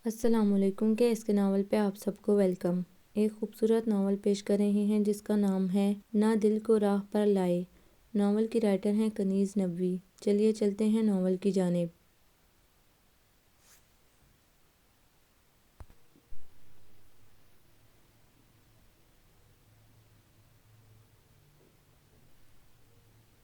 السلام علیکم کے اس کے ناول پہ آپ سب کو ویلکم۔ ایک خوبصورت ناول پیش کر رہے ہیں جس کا نام ہے نہ دل کو راہ پر لائے۔ ناول کی رائٹر ہیں کنیز نبوی۔ چلیے چلتے ہیں ناول کی جانب۔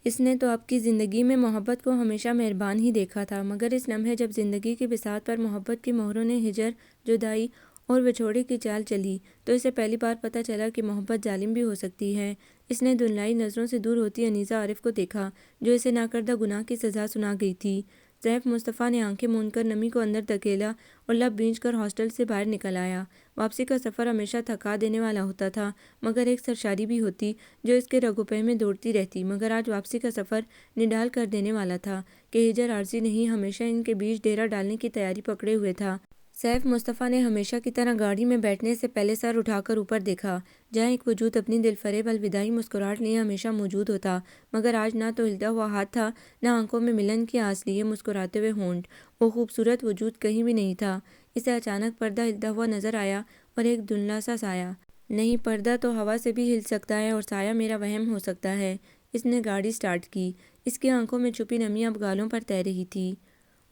اس نے تو آپ کی زندگی میں محبت کو ہمیشہ مہربان ہی دیکھا تھا، مگر اس لمحے جب زندگی کی بساط پر محبت کی مہروں نے ہجر، جدائی اور بچھوڑے کی چال چلی تو اسے پہلی بار پتہ چلا کہ محبت ظالم بھی ہو سکتی ہے۔ اس نے دھندلائی نظروں سے دور ہوتی انیسہ عارف کو دیکھا جو اسے ناکردہ گناہ کی سزا سنا گئی تھی۔ سیف مصطفیٰ نے آنکھیں موند کر نمی کو اندر دھکیلا اور لب بھینچ کر ہاسٹل سے باہر نکل آیا۔ واپسی کا سفر ہمیشہ تھکا دینے والا ہوتا تھا، مگر ایک سرشاری بھی ہوتی جو اس کے رگ و پے میں دوڑتی رہتی، مگر آج واپسی کا سفر نڈال کر دینے والا تھا کہ ہجر عارضی نہیں، ہمیشہ ان کے بیچ ڈیرا ڈالنے کی تیاری پکڑے ہوئے تھا۔ سیف مصطفیٰ نے ہمیشہ کی طرح گاڑی میں بیٹھنے سے پہلے سر اٹھا کر اوپر دیکھا، جہاں ایک وجود اپنی دل فریب الوداعی مسکراہٹ لیے ہمیشہ موجود ہوتا، مگر آج نہ تو ہلتا ہوا ہاتھ تھا، نہ آنکھوں میں ملن کی آس لیے مسکراتے ہوئے ہونٹ۔ وہ خوبصورت وجود کہیں بھی نہیں تھا۔ اسے اچانک پردہ ہلتا ہوا نظر آیا اور ایک دھندلا سا سایہ۔ نہیں، پردہ تو ہوا سے بھی ہل سکتا ہے اور سایہ میرا وہم ہو سکتا ہے۔ اس نے گاڑی سٹارٹ کی۔ اس کی آنکھوں میں چھپی نمی اب گالوں پر تیر رہی تھی،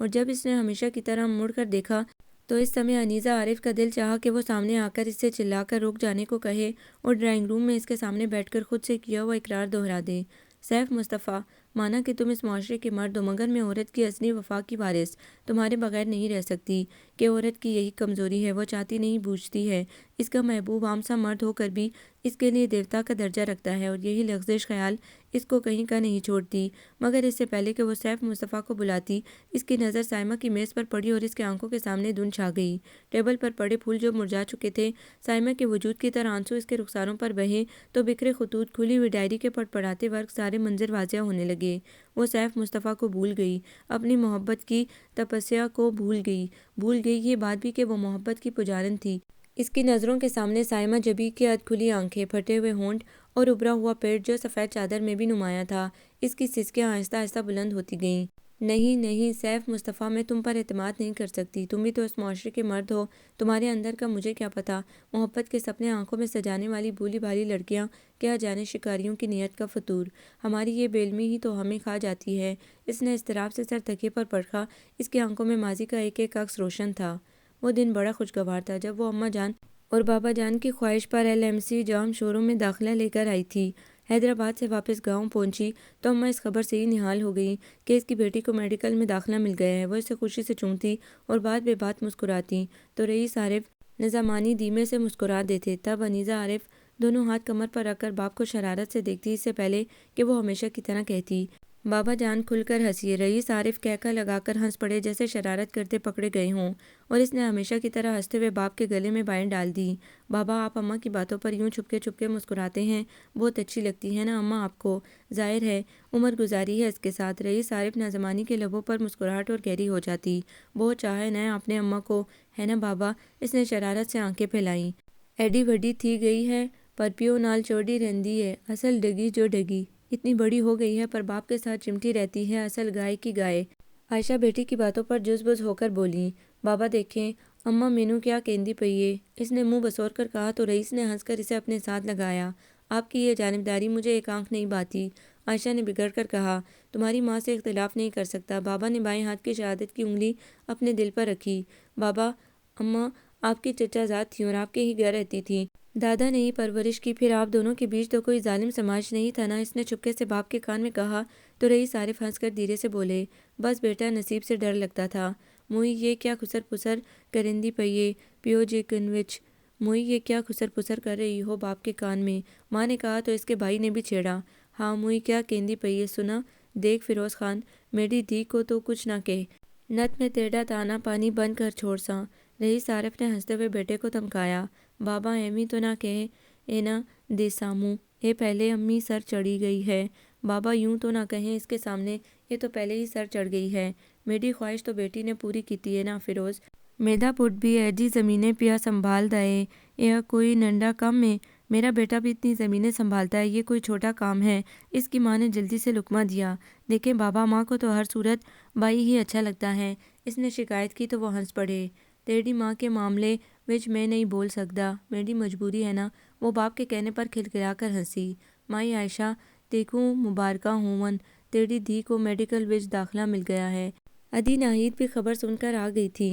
اور جب اس نے ہمیشہ کی طرح مڑ کر دیکھا تو اس سمے انیسہ عارف کا دل چاہا کہ وہ سامنے آ کر اس سے چلا کر رک جانے کو کہے اور ڈرائنگ روم میں اس کے سامنے بیٹھ کر خود سے کیا ہوا اقرار دہرا دے۔ سیف مصطفیٰ، مانا کہ تم اس معاشرے کے مرد ہو، مگر میں عورت کی اصلی وفا کی وارث تمہارے بغیر نہیں رہ سکتی کہ عورت کی یہی کمزوری ہے، وہ چاہتی نہیں بوجھتی ہے۔ اس کا محبوب عام سا مرد ہو کر بھی اس کے لیے دیوتا کا درجہ رکھتا ہے، اور یہی لغزش خیال اس کو کہیں کا نہیں چھوڑتی۔ مگر اس سے پہلے کہ وہ سیف مصطفیٰ کو بلاتی، اس کی نظر سائمہ کی میز پر پڑی اور اس کے آنکھوں کے سامنے دھند چھا گئی۔ ٹیبل پر پڑے پھول جو مرجھا چکے تھے، سائمہ کے وجود کی طرح آنسو اس کے رخساروں پر بہے تو بکھرے خطوط، کھلی ہوئی ڈائری کے پڑ پڑاتے ورق، سارے منظر واضح ہونے لگے۔ وہ سیف مصطفیٰ کو بھول گئی، اپنی محبت کی تپسیا کو بھول گئی یہ بات بھی کہ وہ محبت کی پجارن تھی۔ اس کی نظروں کے سامنے سائمہ جبی کی ادھ کھلی آنکھیں، پھٹے ہوئے ہونٹ اور ابھرا ہوا پیٹ جو سفید چادر میں بھی نمایاں تھا۔ اس کی سسکیاں آہستہ آہستہ بلند ہوتی گئیں۔ نہیں سیف مصطفیٰ، میں تم پر اعتماد نہیں کر سکتی، تم بھی تو اس معاشرے کے مرد ہو، تمہارے اندر کا مجھے کیا پتہ۔ محبت کے سپنے آنکھوں میں سجانے والی بھولی بھالی لڑکیاں، کیا جانے شکاریوں کی نیت کا فطور۔ ہماری یہ بے علمی ہی تو ہمیں کھا جاتی ہے۔ اس نے اضطراب سے سر تکیے پر پرکھا۔ اس کی آنکھوں میں ماضی کا ایک ایک عکس روشن تھا۔ وہ دن بڑا خوشگوار تھا جب وہ اماں جان اور بابا جان کی خواہش پر LMC جام شو روم میں داخلہ لے کر آئی تھی۔ حیدرآباد سے واپس گاؤں پہنچی تو اماں اس خبر سے ہی نہال ہو گئی کہ اس کی بیٹی کو میڈیکل میں داخلہ مل گیا ہے۔ وہ اسے خوشی سے چومتی اور بات بے بات مسکراتی تو رئیس عارف نظامانی دھیمے سے مسکرا دیتے۔ تب انیسہ عارف دونوں ہاتھ کمر پر رکھ کر باپ کو شرارت سے دیکھتی، اس سے پہلے کہ وہ ہمیشہ کی طرح کہتی، بابا جان کھل کر ہنسیے۔ رئیس عارف کہکا لگا کر ہنس پڑے جیسے شرارت کرتے پکڑے گئے ہوں، اور اس نے ہمیشہ کی طرح ہنستے ہوئے باپ کے گلے میں بائیں ڈال دی۔ بابا، آپ اماں کی باتوں پر یوں چھپکے چھپکے مسکراتے ہیں، بہت اچھی لگتی ہے نا اماں آپ کو؟ ظاہر ہے عمر گزاری ہے اس کے ساتھ۔ رئیس عارف نظامانی کے لبوں پر مسکراہٹ اور گہری ہو جاتی۔ بہت چاہا ہے نا آپ نے اماں کو، ہے نا بابا؟ اس نے شرارت سے آنکھیں پھیلائیں۔ ایڈی وڈی تھی گئی ہے پر پیو نال چوڑی رہندی ہے، اصل ڈگی جو ڈگی۔ اتنی بڑی ہو گئی ہے پر باپ کے ساتھ چمٹی رہتی ہے، اصل گائے کی گائے۔ عائشہ بیٹی کی باتوں پر جز بز ہو کر بولیں، بابا دیکھیں اماں مینوں کیا کہندی پئی ہے۔ اس نے منہ بسور کر کہا تو رئیس نے ہنس کر اسے اپنے ساتھ لگایا۔ آپ کی یہ جانبداری مجھے ایک آنکھ نہیں بھاتی۔ عائشہ نے بگڑ کر کہا، تمہاری ماں سے اختلاف نہیں کر سکتا۔ بابا نے بائیں ہاتھ کی شہادت کی انگلی اپنے دل پر رکھی۔ بابا، اماں آپ کی چچا زاد تھیں اور آپ کے ہی گھر رہتی تھیں، دادا نے ہی پرورش کی، پھر آپ دونوں کے بیچ تو کوئی ظالم سماج نہیں تھا نا؟ اس نے چپکے سے باپ کے کان میں کہا تو رئیس عارف ہنس کر دھیرے سے بولے، بس بیٹا نصیب سے ڈر لگتا تھا۔ موئی یہ کیا خسر پسر کرندی پئی ہے پیو جی کن وچ؟ موئی یہ کیا خسر پسر کر رہی ہو باپ کے کان میں؟ ماں نے کہا تو اس کے بھائی نے بھی چھیڑا، ہاں موئی کیا کہندی پئی ہے سنا؟ دیکھ فیروز خان، میری دھی کو تو کچھ نہ کہہ، نت میں تیرا دانا پانی بند کر چھوڑ ساں۔ رئیس عارف نے ہنستے ہوئے بیٹے کو دھمکایا، بابا ایویں تو نہ کہہ اے نہ دے ساموں، اے پہلے امی سر چڑھی گئی ہے۔ بابا یوں تو نہ کہیں اس کے سامنے، یہ تو پہلے ہی سر چڑھ گئی ہے۔ میری خواہش تو بیٹی نے پوری کیتی ہے نا فیروز؟ میرا پٹ بھی ایڈی زمینیں پیا سنبھال دائے، یہ کوئی ننڈا کم ہے؟ میرا بیٹا بھی اتنی زمینیں سنبھالتا ہے، یہ کوئی چھوٹا کام ہے؟ اس کی ماں نے جلدی سے لقمہ دیا۔ دیکھیں بابا، ماں کو تو ہر صورت بائی ہی اچھا لگتا ہے۔ اس نے شکایت کی تو وہ ہنس پڑے۔ تیری ماں کے معاملے وچ میں نہیں بول سکدا، میری مجبوری ہے نا۔ وہ باپ کے کہنے پر کھلکھلا کر ہنسی۔ مائی عائشہ تیکوں مبارکہ ہون، تیری دھی کو میڈیکل وچ داخلہ مل گیا ہے۔ ادی ناہید بھی خبر سن کر آ گئی تھی۔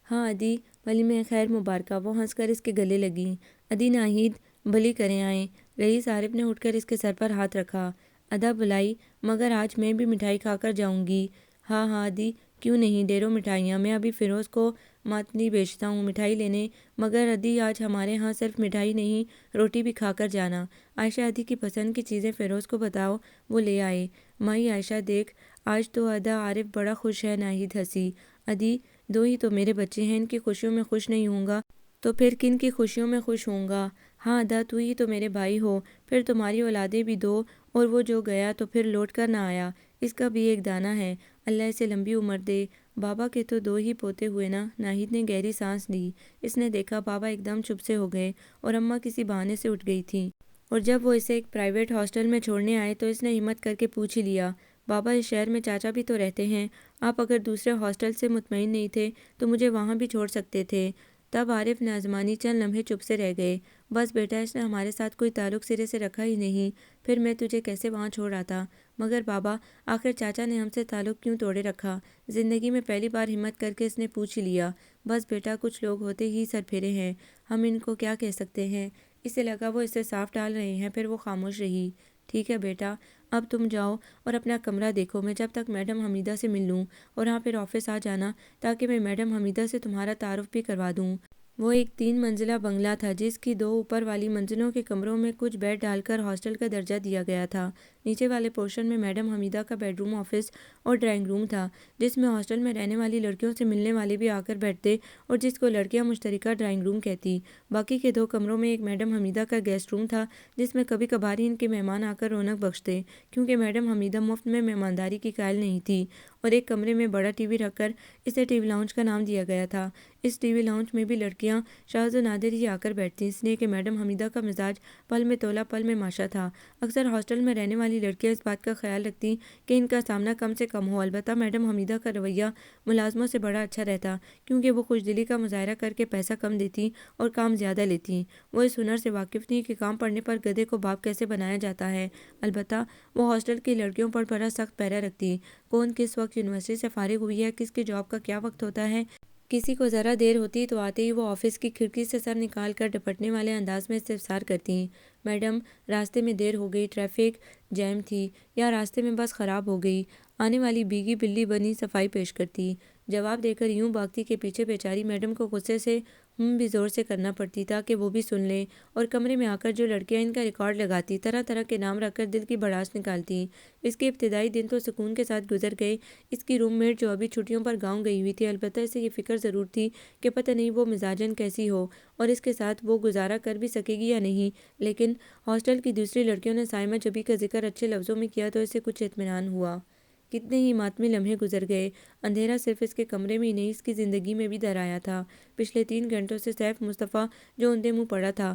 ہاں ادی، ولی میں خیر مبارکہ، وہ ہنس کر اس کے گلے لگیں۔ ادی ناہید بھلی کریں آئیں۔ رئیس عارف نے اٹھ کر اس کے سر پر ہاتھ رکھا۔ ادا بلائی، مگر آج میں بھی مٹھائی کھا کر جاؤں گی۔ ہاں ہاں ادی، کیوں نہیں، ڈھیروں مٹھائیاں، میں ابھی فیروز کو ماتنی بھیجتا ہوں مٹھائی لینے۔ مگر ادی آج ہمارے ہاں صرف مٹھائی نہیں، روٹی بھی کھا کر جانا۔ عائشہ ادی کی پسند کی چیزیں فیروز کو بتاؤ، وہ لے آئے۔ مائی عائشہ دیکھ، آج تو ادا عارف بڑا خوش ہے۔ ناہید ہنسی۔ ادی، دو ہی تو میرے بچے ہیں، ان کی خوشیوں میں خوش نہیں ہوں گا تو پھر کن کی خوشیوں میں خوش ہوں گا؟ ہاں ادا، تو ہی تو میرے بھائی ہو، پھر تمہاری اولادیں بھی دو، اور وہ جو گیا تو پھر لوٹ کر نہ آیا، اس کا بھی ایک دانہ ہے، اللہ اسے لمبی عمر دے۔ بابا کے تو دو ہی پوتے ہوئے نا۔ ناہید نے گہری سانس لی۔ اس نے دیکھا بابا ایک دم چپ سے ہو گئے اور اماں کسی بہانے سے اٹھ گئی تھیں، اور جب وہ اسے ایک پرائیویٹ ہاسٹل میں چھوڑنے آئے تو اس نے ہمت کر کے پوچھ ہی لیا، بابا اس شہر میں چاچا بھی تو رہتے ہیں، آپ اگر دوسرے ہاسٹل سے مطمئن نہیں تھے تو مجھے وہاں بھی چھوڑ سکتے تھے۔ تب عارف نازمانی چند لمحے چپ سے رہ گئے۔ بس بیٹا، اس نے ہمارے ساتھ کوئی تعلق سرے سے رکھا ہی نہیں، پھر میں تجھے کیسے وہاں چھوڑ آتا؟ مگر بابا، آخر چاچا نے ہم سے تعلق کیوں توڑے رکھا؟ زندگی میں پہلی بار ہمت کر کے اس نے پوچھ ہی لیا۔ بس بیٹا، کچھ لوگ ہوتے ہی سر پھیرے ہیں، ہم ان کو کیا کہہ سکتے ہیں؟ اسے لگا وہ اسے صاف ڈال رہے ہیں، پھر وہ خاموش رہی۔ ٹھیک ہے بیٹا، اب تم جاؤ اور اپنا کمرہ دیکھو، میں جب تک میڈم حمیدہ سے مل لوں، اور ہاں پھر آفس آ جانا تاکہ میں میڈم حمیدہ سے تمہارا تعارف بھی کروا دوں۔ وہ ایک 3 منزلہ بنگلہ تھا جس کی 2 اوپر والی منزلوں کے کمروں میں کچھ بیڈ ڈال کر ہاسٹل کا درجہ دیا گیا تھا۔ نیچے والے پورشن میں میڈم حمیدہ کا بیڈ روم، آفس اور ڈرائنگ روم تھا، جس میں ہاسٹل میں رہنے والی لڑکیوں سے ملنے والے بھی آ کر بیٹھتے اور جس کو لڑکیاں مشترکہ ڈرائنگ روم کہتی۔ باقی کے 2 کمروں میں ایک میڈم حمیدہ کا گیسٹ روم تھا جس میں کبھی کبھار ہی ان کے مہمان آ کر رونق بخشتے، کیونکہ میڈم حمیدہ مفت میں مہمانداری کی قائل نہیں تھی، اور ایک کمرے میں بڑا ٹی وی رکھ کر اسے ٹی وی لاؤنج کا نام دیا گیا تھا۔ اس ٹی وی لاؤنج میں بھی لڑکیاں شاذ و نادر ہی آ کر بیٹھتی، اس لیے کہ میڈم حمیدہ کا مزاج پل میں تولا پل میں ماشا تھا۔ اکثر ہاسٹل میں رہنے والی لڑکیاں اس بات کا خیال رکھتی کہ ان کا سامنا کم سے کم ہو، البتہ میڈم حمیدہ کا رویہ ملازموں سے بڑا اچھا رہتا، کیونکہ وہ خوش دلی کا مظاہرہ کر کے پیسہ کم دیتی اور کام زیادہ لیتی۔ وہ اس ہنر سے واقف تھیں کہ کام پڑنے پر گدھے کو باپ کیسے بنایا جاتا ہے۔ البتہ وہ ہاسٹل کی لڑکیوں پر بڑا سخت پیرا رکھتی، کون کس وقت یونیورسٹی سے فارغ ہوئی ہے، کس کی جاب کا کیا وقت ہوتا ہے۔ کسی کو ذرا دیر ہوتی تو آتے ہی وہ آفس کی کھڑکی سے سر نکال کر ڈپٹنے والے انداز میں استفسار کرتی، میڈم راستے میں دیر ہو گئی، ٹریفک جیم تھی، یا راستے میں بس خراب ہو گئی؟ آنے والی بیگی بلی بنی صفائی پیش کرتی۔ جواب دے کر یوں بھاگتی کہ پیچھے بیچاری میڈم کو غصے سے بھی زور سے کرنا پڑتی تاکہ وہ بھی سن لیں، اور کمرے میں آ کر جو لڑکیاں ان کا ریکارڈ لگاتی، طرح طرح کے نام رکھ کر دل کی بھڑاس نکالتی۔ اس کے ابتدائی دن تو سکون کے ساتھ گزر گئے۔ اس کی روم میٹ جو ابھی چھٹیوں پر گاؤں گئی ہوئی تھی، البتہ اسے یہ فکر ضرور تھی کہ پتہ نہیں وہ مزاجاً کیسی ہو اور اس کے ساتھ وہ گزارا کر بھی سکے گی یا نہیں، لیکن ہاسٹل کی دوسری لڑکیوں نے سائمہ جبی کا ذکر اچھے لفظوں میں کیا تو اسے کچھ اطمینان ہوا۔ کتنے ہی ماتمی لمحے گزر گئے۔ اندھیرا صرف اس کے کمرے میں ہی نہیں، اس کی زندگی میں بھی در آیا تھا۔ پچھلے 3 گھنٹوں سے سیف مصطفیٰ جو اندھے منہ پڑا تھا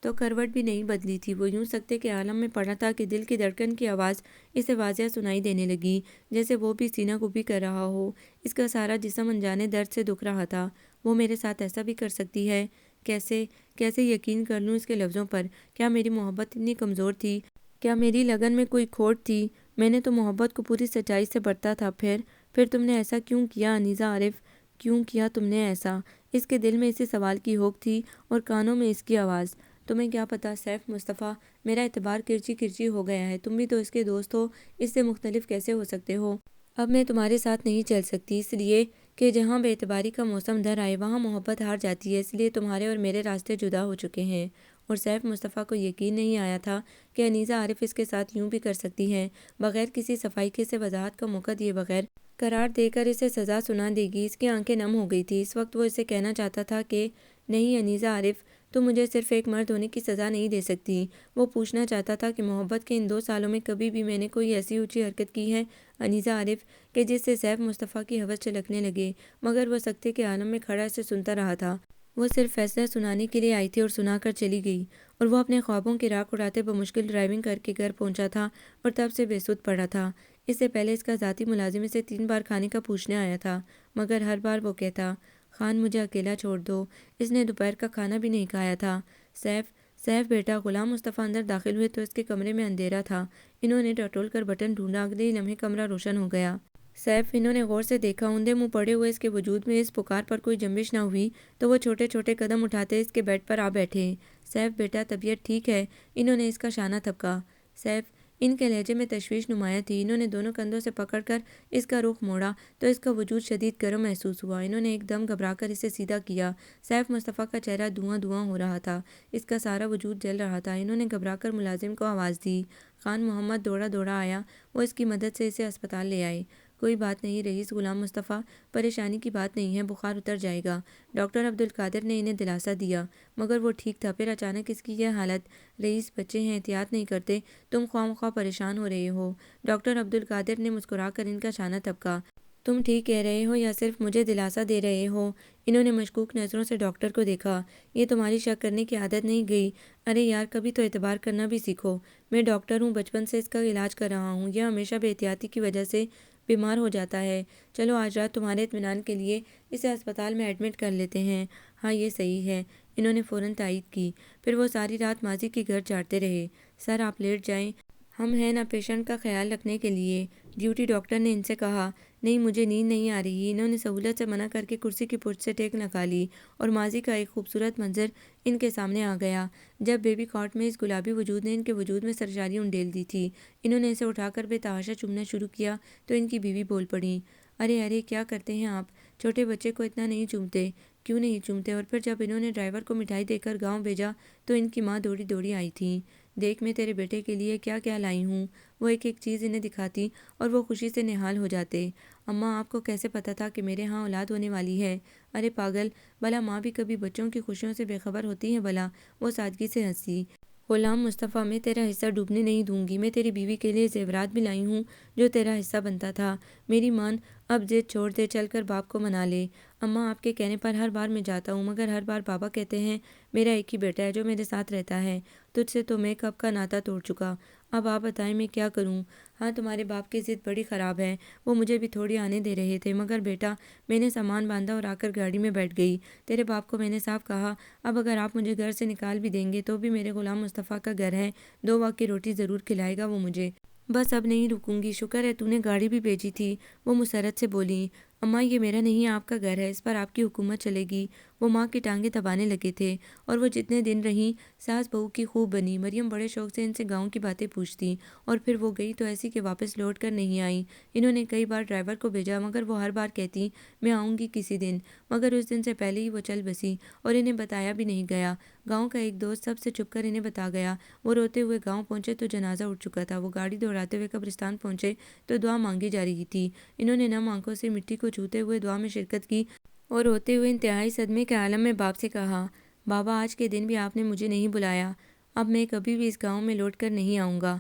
تو کروٹ بھی نہیں بدلی تھی، وہ یوں سکتے کے عالم میں پڑا تھا کہ دل کی دھڑکن کی آواز اسے واضح سنائی دینے لگی، جیسے وہ بھی سینہ کبھی کر رہا ہو۔ اس کا سارا جسم انجانے درد سے دکھ رہا تھا۔ وہ میرے ساتھ ایسا بھی کر سکتی ہے؟ کیسے یقین کر لوں اس کے لفظوں پر؟ کیا میری محبت اتنی کمزور تھی؟ کیا میری لگن میں کوئی کھوٹ تھی؟ میں نے تو محبت کو پوری سچائی سے برتا تھا۔ پھر تم نے ایسا کیوں کیا انیسہ عارف؟ کیوں کیا تم نے ایسا؟ اس کے دل میں اسی سوال کی ہوک تھی اور کانوں میں اس کی آواز، تمہیں کیا پتا سیف مصطفیٰ، میرا اعتبار کرچی کرچی ہو گیا ہے، تم بھی تو اس کے دوست ہو، اس سے مختلف کیسے ہو سکتے ہو؟ اب میں تمہارے ساتھ نہیں چل سکتی، اس لیے کہ جہاں بے اعتباری کا موسم در آئے وہاں محبت ہار جاتی ہے، اس لیے تمہارے اور میرے راستے جدا ہو چکے ہیں۔ اور سیف مصطفیٰ کو یقین نہیں آیا تھا کہ انیسہ عارف اس کے ساتھ یوں بھی کر سکتی ہے، بغیر کسی صفائی کے، اسے وضاحت کا موقع دیے بغیر قرار دے کر اسے سزا سنا دے گی۔ اس کی آنکھیں نم ہو گئی تھی۔ اس وقت وہ اسے کہنا چاہتا تھا کہ نہیں انیسہ عارف، تم مجھے صرف ایک مرد ہونے کی سزا نہیں دے سکتی۔ وہ پوچھنا چاہتا تھا کہ محبت کے ان 2 سالوں میں کبھی بھی میں نے کوئی ایسی اونچی حرکت کی ہے انیسہ عارف کہ جس سے سیف مصطفیٰ کی حوث چھلکنے لگے، مگر وہ سکتے کے عالم میں کھڑا اسے سنتا رہا تھا۔ وہ صرف فیصلہ سنانے کے لیے آئی تھی اور سنا کر چلی گئی، اور وہ اپنے خوابوں کی راکھ اڑاتے بمشکل ڈرائیونگ کر کے گھر پہنچا تھا اور تب سے بے سود پڑا تھا۔ اس سے پہلے اس کا ذاتی ملازم اسے 3 بار کھانے کا پوچھنے آیا تھا، مگر ہر بار وہ کہتا خان مجھے اکیلا چھوڑ دو، اس نے دوپہر کا کھانا بھی نہیں کھایا تھا۔ سیف بیٹا۔ غلام مصطفیٰ اندر داخل ہوئے تو اس کے کمرے میں اندھیرا تھا۔ انہوں نے ٹٹول کر بٹن ڈھونڈا، اگلے ہی لمحے کمرہ روشن ہو گیا۔ سیف، انہوں نے غور سے دیکھا۔ اوندھے منہ پڑے ہوئے اس کے وجود میں اس پکار پر کوئی جنبش نہ ہوئی تو وہ چھوٹے چھوٹے قدم اٹھاتے اس کے بیڈ پر آ بیٹھے۔ سیف بیٹا، طبیعت ٹھیک ہے؟ انہوں نے اس کا شانہ تھپکا۔ سیف، ان کے لہجے میں تشویش نمایاں تھی۔ انہوں نے دونوں کندھوں سے پکڑ کر اس کا رخ موڑا تو اس کا وجود شدید گرم محسوس ہوا۔ انہوں نے ایک دم گھبرا کر اسے سیدھا کیا۔ سیف مصطفیٰ کا چہرہ دھواں دھواں ہو رہا تھا، اس کا سارا وجود جل رہا تھا۔ انہوں نے گھبرا کر ملازم کو آواز دی۔ خان محمد دوڑا دوڑا آیا، وہ اس کی مدد سے اسے اسپتال لے آئے۔ کوئی بات نہیں رئیس غلام مصطفیٰ، پریشانی کی بات نہیں ہے، بخار اتر جائے گا، ڈاکٹر عبدالقادر نے انہیں دلاسا دیا۔ مگر وہ ٹھیک تھا، پھر اچانک اس کی یہ حالت۔ رئیس، بچے ہیں، احتیاط نہیں کرتے، تم خواہ مخواہ پریشان ہو رہے ہو۔ ڈاکٹر عبدالقادر نے مسکرا کر ان کا شانہ تھپکا۔ تم ٹھیک کہہ رہے ہو یا صرف مجھے دلاسا دے رہے ہو؟ انہوں نے مشکوک نظروں سے ڈاکٹر کو دیکھا۔ یہ تمہاری شک کرنے کی عادت نہیں گئی؟ ارے یار، کبھی تو اعتبار کرنا بھی سیکھو۔ میں ڈاکٹر ہوں، بچپن سے اس کا علاج کر رہا ہوں، یہ ہمیشہ بے احتیاطی کی وجہ سے بیمار ہو جاتا ہے۔ چلو آج رات تمہارے اطمینان کے لیے اسے اسپتال میں ایڈمٹ کر لیتے ہیں۔ ہاں یہ صحیح ہے، انہوں نے فوراً تائید کی۔ پھر وہ ساری رات ماضی کی گرد چاٹتے رہے۔ سر آپ لیٹ جائیں، ہم ہیں نا پیشنٹ کا خیال رکھنے کے لیے۔ ڈیوٹی ڈاکٹر نے ان سے کہا۔ نہیں، مجھے نیند نہیں آ رہی۔ انہوں نے سہولت سے منع کر کے کرسی کی پشت سے ٹیک لگا لی اور ماضی کا ایک خوبصورت منظر ان کے سامنے آ گیا، جب بیبی کاٹ میں اس گلابی وجود نے ان کے وجود میں سرشاری انڈیل دی تھی۔ انہوں نے اسے اٹھا کر بے تحاشا چومنا شروع کیا تو ان کی بیوی بول پڑی۔ ارے ارے، کیا کرتے ہیں آپ، چھوٹے بچے کو اتنا نہیں چومتے۔ کیوں نہیں چومتے؟ اور پھر جب انہوں نے ڈرائیور کو مٹھائی دے کر گاؤں بھیجا تو ان کی ماں دوڑی دوڑی آئی تھی۔ دیکھ، میں تیرے بیٹے کے لیے کیا کیا لائی ہوں۔ وہ ایک ایک چیز انہیں دکھاتی اور وہ خوشی سے نہال ہو جاتے۔ اماں، آپ کو کیسے پتہ تھا کہ میرے ہاں اولاد ہونے والی ہے؟ ارے پاگل، بھلا ماں بھی کبھی بچوں کی خوشیوں سے بے خبر ہوتی ہے بھلا؟ وہ سادگی سے ہنسی۔ غلام مصطفیٰ، میں تیرا حصہ ڈوبنے نہیں دوں گی۔ میں تیری بیوی کے لیے زیورات بھی لائی ہوں جو تیرا حصہ بنتا تھا۔ میری مان، اب ضد چھوڑ دے، چل کر باپ کو منا لے۔ اماں، آپ کے کہنے پر ہر بار میں جاتا ہوں، مگر ہر بار بابا کہتے ہیں میرا ایک ہی بیٹا ہے جو میرے ساتھ رہتا ہے، تجھ سے تو میں کب کا ناتا توڑ چکا۔ اب آپ بتائیں میں کیا کروں؟ ہاں، تمہارے باپ کی ضد بڑی خراب ہے، وہ مجھے بھی تھوڑی آنے دے رہے تھے، مگر بیٹا میں نے سامان باندھا اور آ کر گاڑی میں بیٹھ گئی۔ تیرے باپ کو میں نے صاف کہا، اب اگر آپ مجھے گھر سے نکال بھی دیں گے تو بھی میرے غلام مصطفیٰ کا گھر ہے، 2 وقت کی روٹی ضرور کھلائے گا وہ مجھے۔ بس اب نہیں رکوں گی، شکر ہے تو نے گاڑی بھی بھیجی تھی، وہ مسرت سے بولی۔ اماں، یہ میرا نہیں آپ کا گھر ہے، اس پر آپ کی حکومت چلے گی۔ وہ ماں کی ٹانگیں دبانے لگے تھے اور وہ جتنے دن رہیں ساس بہو کی خوب بنی۔ مریم بڑے شوق سے ان سے گاؤں کی باتیں پوچھتی اور پھر وہ گئی تو ایسی کہ واپس لوٹ کر نہیں آئی۔ انہوں نے کئی بار ڈرائیور کو بھیجا مگر وہ ہر بار کہتی میں آؤں گی کسی دن، مگر اس دن سے پہلے ہی وہ چل بسی اور انہیں بتایا بھی نہیں گیا۔ گاؤں کا ایک دوست سب سے چھپ کر انہیں بتا گیا۔ وہ روتے ہوئے گاؤں پہنچے تو جنازہ اٹھ چکا تھا۔ وہ گاڑی دوڑاتے ہوئے قبرستان پہنچے تو دعا مانگی جا رہی تھی۔ انہوں نے نم آنکھوں سے مٹی کو چھوتے ہوئے دعا میں شرکت کی اور روتے ہوئے انتہائی صدمے کے عالم میں باپ سے کہا، بابا آج کے دن بھی آپ نے مجھے نہیں بلایا، اب میں کبھی بھی اس گاؤں میں لوٹ کر نہیں آؤں گا۔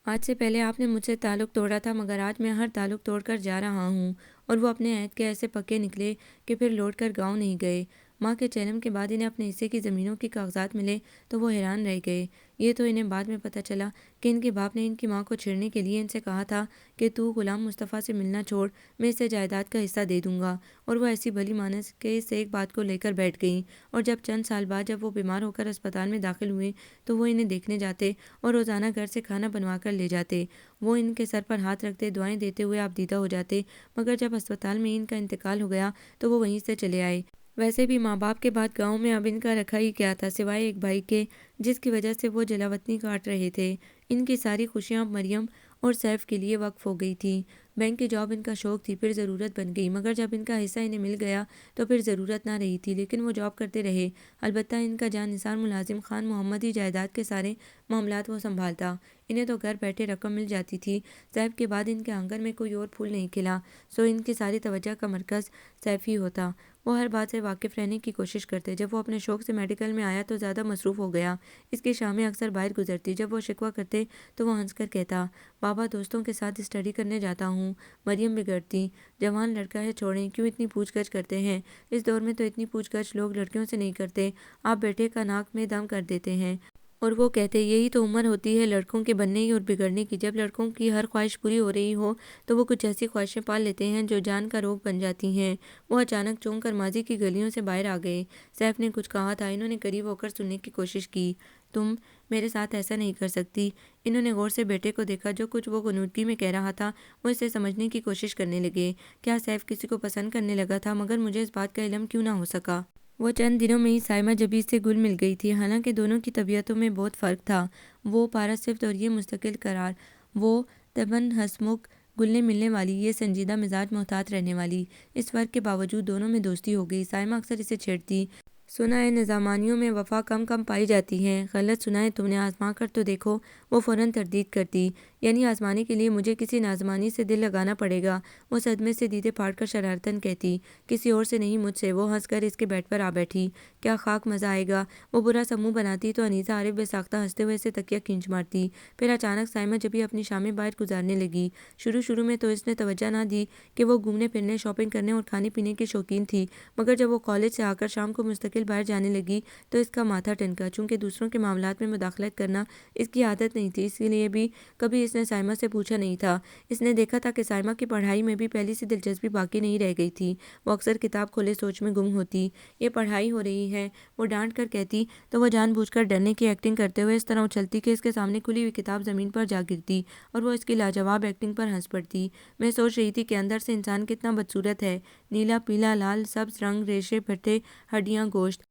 آج سے پہلے آپ نے مجھ سے تعلق توڑا تھا مگر آج میں ہر تعلق توڑ کر جا رہا ہوں۔ اور وہ اپنے عہد کے ایسے پکے نکلے کہ پھر لوٹ کر گاؤں نہیں گئے۔ ماں کے چلم کے بعد انہیں اپنے حصے کی زمینوں کی کاغذات ملے تو وہ حیران رہ گئے۔ یہ تو انہیں بعد میں پتہ چلا کہ ان کے باپ نے ان کی ماں کو چھیڑنے کے لیے ان سے کہا تھا کہ تو غلام مصطفیٰ سے ملنا چھوڑ، میں اسے جائیداد کا حصہ دے دوں گا، اور وہ ایسی بھلی مانس کے اس ایک بات کو لے کر بیٹھ گئیں۔ اور جب چند سال بعد جب وہ بیمار ہو کر اسپتال میں داخل ہوئے تو وہ انہیں دیکھنے جاتے اور روزانہ گھر سے کھانا بنوا کر لے جاتے۔ وہ ان کے سر پر ہاتھ رکھتے، دعائیں دیتے ہوئے آبدیدہ ہو جاتے، مگر جب اسپتال میں ان کا انتقال ہو گیا تو وہ وہیں سے چلے آئے۔ ویسے بھی ماں باپ کے بعد گاؤں میں اب ان کا رکھا ہی کیا تھا سوائے ایک بھائی کے جس کی وجہ سے وہ جلاوطنی کاٹ رہے تھے۔ ان کی ساری خوشیاں اب مریم اور سیف کے لیے وقف ہو گئی تھیں۔ بینک کی جاب ان کا شوق تھی، پھر ضرورت بن گئی، مگر جب ان کا حصہ انہیں مل گیا تو پھر ضرورت نہ رہی تھی، لیکن وہ جاب کرتے رہے۔ البتہ ان کا جاں نثار ملازم خان محمد ہی جائیداد کے سارے معاملات وہ سنبھالتا۔ انہیں تو گھر بیٹھے رقم مل جاتی تھی۔ سیف کے بعد ان کے آنگن میں کوئی اور پھول نہیں کھلا، سو ان کی ساری توجہ کا مرکز سیف ہی ہوتا۔ وہ ہر بات سے واقف رہنے کی کوشش کرتے۔ جب وہ اپنے شوق سے میڈیکل میں آیا تو زیادہ مصروف ہو گیا۔ اس کی شامیں اکثر باہر گزرتی۔ جب وہ شکوہ کرتے تو وہ ہنس کر کہتا، بابا دوستوں کے ساتھ اسٹڈی کرنے جاتا ہوں۔ مریم بگڑتی، جوان لڑکا ہے، چھوڑیں، کیوں اتنی پوچھ گچھ کرتے ہیں؟ اس دور میں تو اتنی پوچھ گچھ لوگ لڑکیوں سے نہیں کرتے، آپ بیٹے کا ناک میں دم کر دیتے ہیں۔ اور وہ کہتے یہی تو عمر ہوتی ہے لڑکوں کے بننے کی اور بگڑنے کی، جب لڑکوں کی ہر خواہش پوری ہو رہی ہو تو وہ کچھ ایسی خواہشیں پال لیتے ہیں جو جان کا روگ بن جاتی ہیں۔ وہ اچانک چونک کر ماضی کی گلیوں سے باہر آ گئے۔ سیف نے کچھ کہا تھا، انہوں نے قریب ہو کر سننے کی کوشش کی۔ تم میرے ساتھ ایسا نہیں کر سکتی۔ انہوں نے غور سے بیٹے کو دیکھا، جو کچھ وہ غنودگی میں کہہ رہا تھا وہ اسے سمجھنے کی کوشش کرنے لگے۔ کیا سیف کسی کو پسند کرنے لگا تھا؟ مگر مجھے اس بات کا علم کیوں نہ ہو سکا؟ وہ چند دنوں میں ہی سائمہ جبی سے گل مل گئی تھی، حالانکہ دونوں کی طبیعتوں میں بہت فرق تھا۔ وہ پارا صفت اور یہ مستقل قرار، وہ طبعاً ہنسمکھ، گلنے ملنے والی، یہ سنجیدہ مزاج، محتاط رہنے والی۔ اس فرق کے باوجود دونوں میں دوستی ہو گئی۔ سائمہ اکثر اسے چھیڑتی، سنا ہے نظامانیوں میں وفا کم کم پائی جاتی ہے۔ غلط سنا ہے تم نے، آزما کر تو دیکھو۔ وہ فوراً تردید کرتی، یعنی آزمانے کے لیے مجھے کسی نازمانی سے دل لگانا پڑے گا؟ وہ صدمے سے دیدے پھاڑ کر شرارتاً کہتی، کسی اور سے نہیں مجھ سے۔ وہ ہنس کر اس کے بیڈ پر آ بیٹھی۔ کیا خاک مزہ آئے گا؟ وہ برا سا منہ بناتی تو انیسہ عارف بے ساختہ ہنستے ہوئے اسے تکیہ کھینچ مارتی۔ پھر اچانک سائمہ جبھی اپنی شامیں باہر گزارنے لگی۔ شروع میں تو اس نے توجہ نہ دی کہ وہ گھومنے پھرنے، شاپنگ کرنے اور کھانے پینے کی شوقین تھی، مگر جب وہ کالج سے آ کر شام کو مستقل باہر جانے لگی تو اس کا ماتھا ٹنکا۔ چونکہ دوسروں کے معاملات میں مداخلت کرنا اس کی عادت نہیں تھی، اس لیے بھی کبھی اس نے سائمہ سے پوچھا نہیں تھا۔ اس نے دیکھا تھا کہ سائمہ کی پڑھائی میں بھی پہلی سی دلچسپی باقی نہیں رہ گئی تھی۔ وہ اکثر کتاب کھولے سوچ میں گم ہوتی۔ یہ پڑھائی ہو رہی ہے، وہ ڈانٹ کر کہتی تو وہ جان بوجھ کر ڈرنے کی ایکٹنگ کرتے ہوئے اس طرح اچھلتی کہ اس کے سامنے کھلی ہوئی کتاب زمین پر جا گرتی اور وہ اس کی لاجواب ایکٹنگ پر ہنس پڑتی۔ میں سوچ رہی تھی کہ اندر سے انسان کتنا بدصورت ہے، نیلا، پیلا، لال، سبز رنگ، ریشے، پٹھے، ہڈیاں، گوشت۔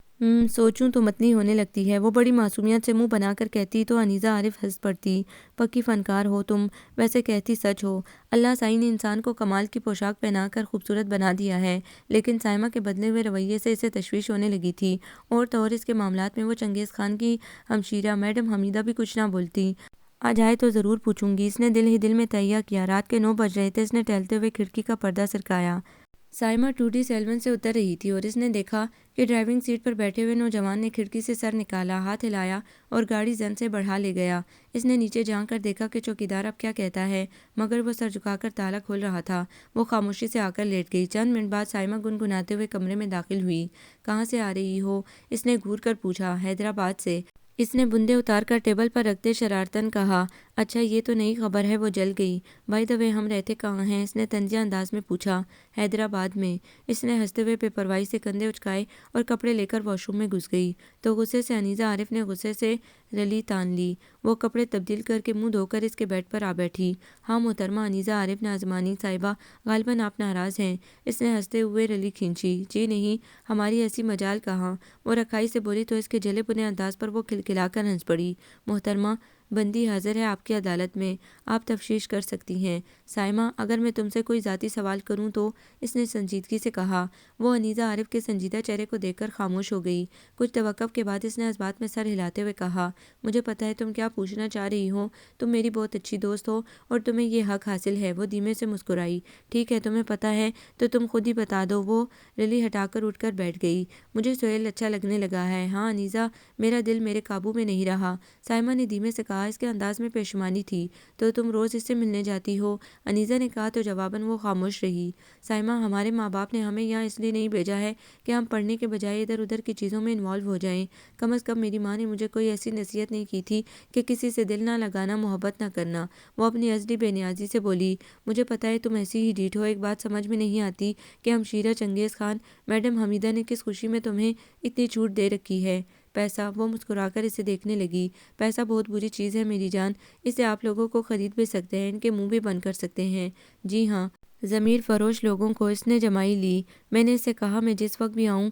سوچوں تو متنی ہونے لگتی ہے۔ وہ بڑی معصومیت سے منہ بنا کر کہتی تو انیسہ عارف ہنس پڑتی، پکی فنکار ہو تم، ویسے کہتی سچ ہو۔ اللہ سائی نے انسان کو کمال کی پوشاک پہنا کر خوبصورت بنا دیا ہے۔ لیکن سائمہ کے بدلے ہوئے رویے سے اسے تشویش ہونے لگی تھی۔ اور تو اور اس کے معاملات میں وہ چنگیز خان کی ہمشیرہ میڈم حمیدہ بھی کچھ نہ بولتی۔ آج آئے تو ضرور پوچھوں گی، اس نے دل ہی دل میں تہیہ کیا۔ رات کے 9 بج رہے تھے۔ اس نے ٹہلتے ہوئے کھڑکی کا پردہ سرکایا۔ سائمہ 2D سیلون سے اتر رہی تھی اور اس نے دیکھا کہ ڈرائیونگ سیٹ پر بیٹھے ہوئے نوجوان نے کھڑکی سے سر نکالا، ہاتھ ہلایا اور گاڑی زن سے بڑھا لے گیا۔ اس نے نیچے جھانک کر دیکھا کہ چوکیدار اب کیا کہتا ہے، مگر وہ سر جھکا کر تالا کھول رہا تھا۔ وہ خاموشی سے آ کر لیٹ گئی۔ چند منٹ بعد سائمہ گنگناتے ہوئے کمرے میں داخل ہوئی۔ کہاں سے آ رہی ہو؟ اس نے گھور کر پوچھا۔ حیدرآباد سے۔ اس نے بندے اتار کر ٹیبل پر رکھتے شرارتاً کہا، اچھا یہ تو نئی خبر ہے۔ وہ جل گئی۔ بائی دا وے ہم رہتے کہاں ہیں؟ اس نے طنزیہ انداز میں پوچھا۔ حیدرآباد میں۔ اس نے ہنستے ہوئے بے پرواہی سے کندھے اچکائے اور کپڑے لے کر واش روم میں گھس گئی۔ تو غصے سے انیسہ عارف نے غصے سے رلی تان لی۔ وہ کپڑے تبدیل کر کے منہ دھو کر اس کے بیڈ پر آ بیٹھی۔ ہاں محترمہ انیسہ عارف نازمانی صاحبہ، غالباً آپ ناراض ہیں۔ اس نے ہنستے ہوئے رلی کھینچی۔ جی نہیں، ہماری ایسی مجال کہاں۔ وہ رکھائی سے بولی تو اس کے جلے بنے انداز پر وہ کھلکھلا کر ہنس پڑی۔ محترمہ، بندی حاضر ہے آپ کی عدالت میں، آپ تفتیش کر سکتی ہیں۔ سائمہ، اگر میں تم سے کوئی ذاتی سوال کروں تو؟ اس نے سنجیدگی سے کہا۔ وہ انیسہ عارف کے سنجیدہ چہرے کو دیکھ کر خاموش ہو گئی۔ کچھ توقف کے بعد اس نے اس بات میں سر ہلاتے ہوئے کہا، مجھے پتہ ہے تم کیا پوچھنا چاہ رہی ہو، تم میری بہت اچھی دوست ہو اور تمہیں یہ حق حاصل ہے۔ وہ دھیمے سے مسکرائی۔ ٹھیک ہے، تمہیں پتہ ہے تو تم خود ہی بتا دو۔ وہ رلی ہٹا کر اٹھ کر بیٹھ گئی۔ مجھے سہیل اچھا لگنے لگا ہے۔ ہاں انیسہ، میرا دل میرے قابو میں نہیں رہا، سائمہ نے دھیمے سے کہا۔ اس کے انداز میں پشیمانی تھی۔ تو تم روز اس سے ملنے جاتی ہو؟ انیسہ نے کہا تو جواباً وہ خاموش رہی۔ سائمہ، ہمارے ماں باپ نے ہمیں یہاں اس لیے نہیں بھیجا ہے کہ ہم پڑھنے کے بجائے ادھر ادھر کی چیزوں میں انوالو ہو جائیں۔ کم از کم میری ماں نے مجھے کوئی ایسی نصیحت نہیں کی تھی کہ کسی سے دل نہ لگانا، محبت نہ کرنا۔ وہ اپنی ازلی بے نیازی سے بولی، مجھے پتہ ہے تم ایسی ہی ڈھیٹ ہو۔ ایک بات سمجھ میں نہیں آتی کہ ہمشیرہ چنگیز خان میڈم حمیدہ نے کس خوشی میں تمہیں اتنی چھوٹ دے رکھی ہے۔ پیسہ؟ وہ مسکرا کر اسے دیکھنے لگی۔ پیسہ بہت بری چیز ہے میری جان، اسے آپ لوگوں کو خرید بھی سکتے ہیں، ان کے منہ بھی بند کر سکتے ہیں۔ جی ہاں، ضمیر فروش لوگوں کو۔ اس نے جمائی لی۔ میں نے اس سے کہا میں جس وقت بھی آؤں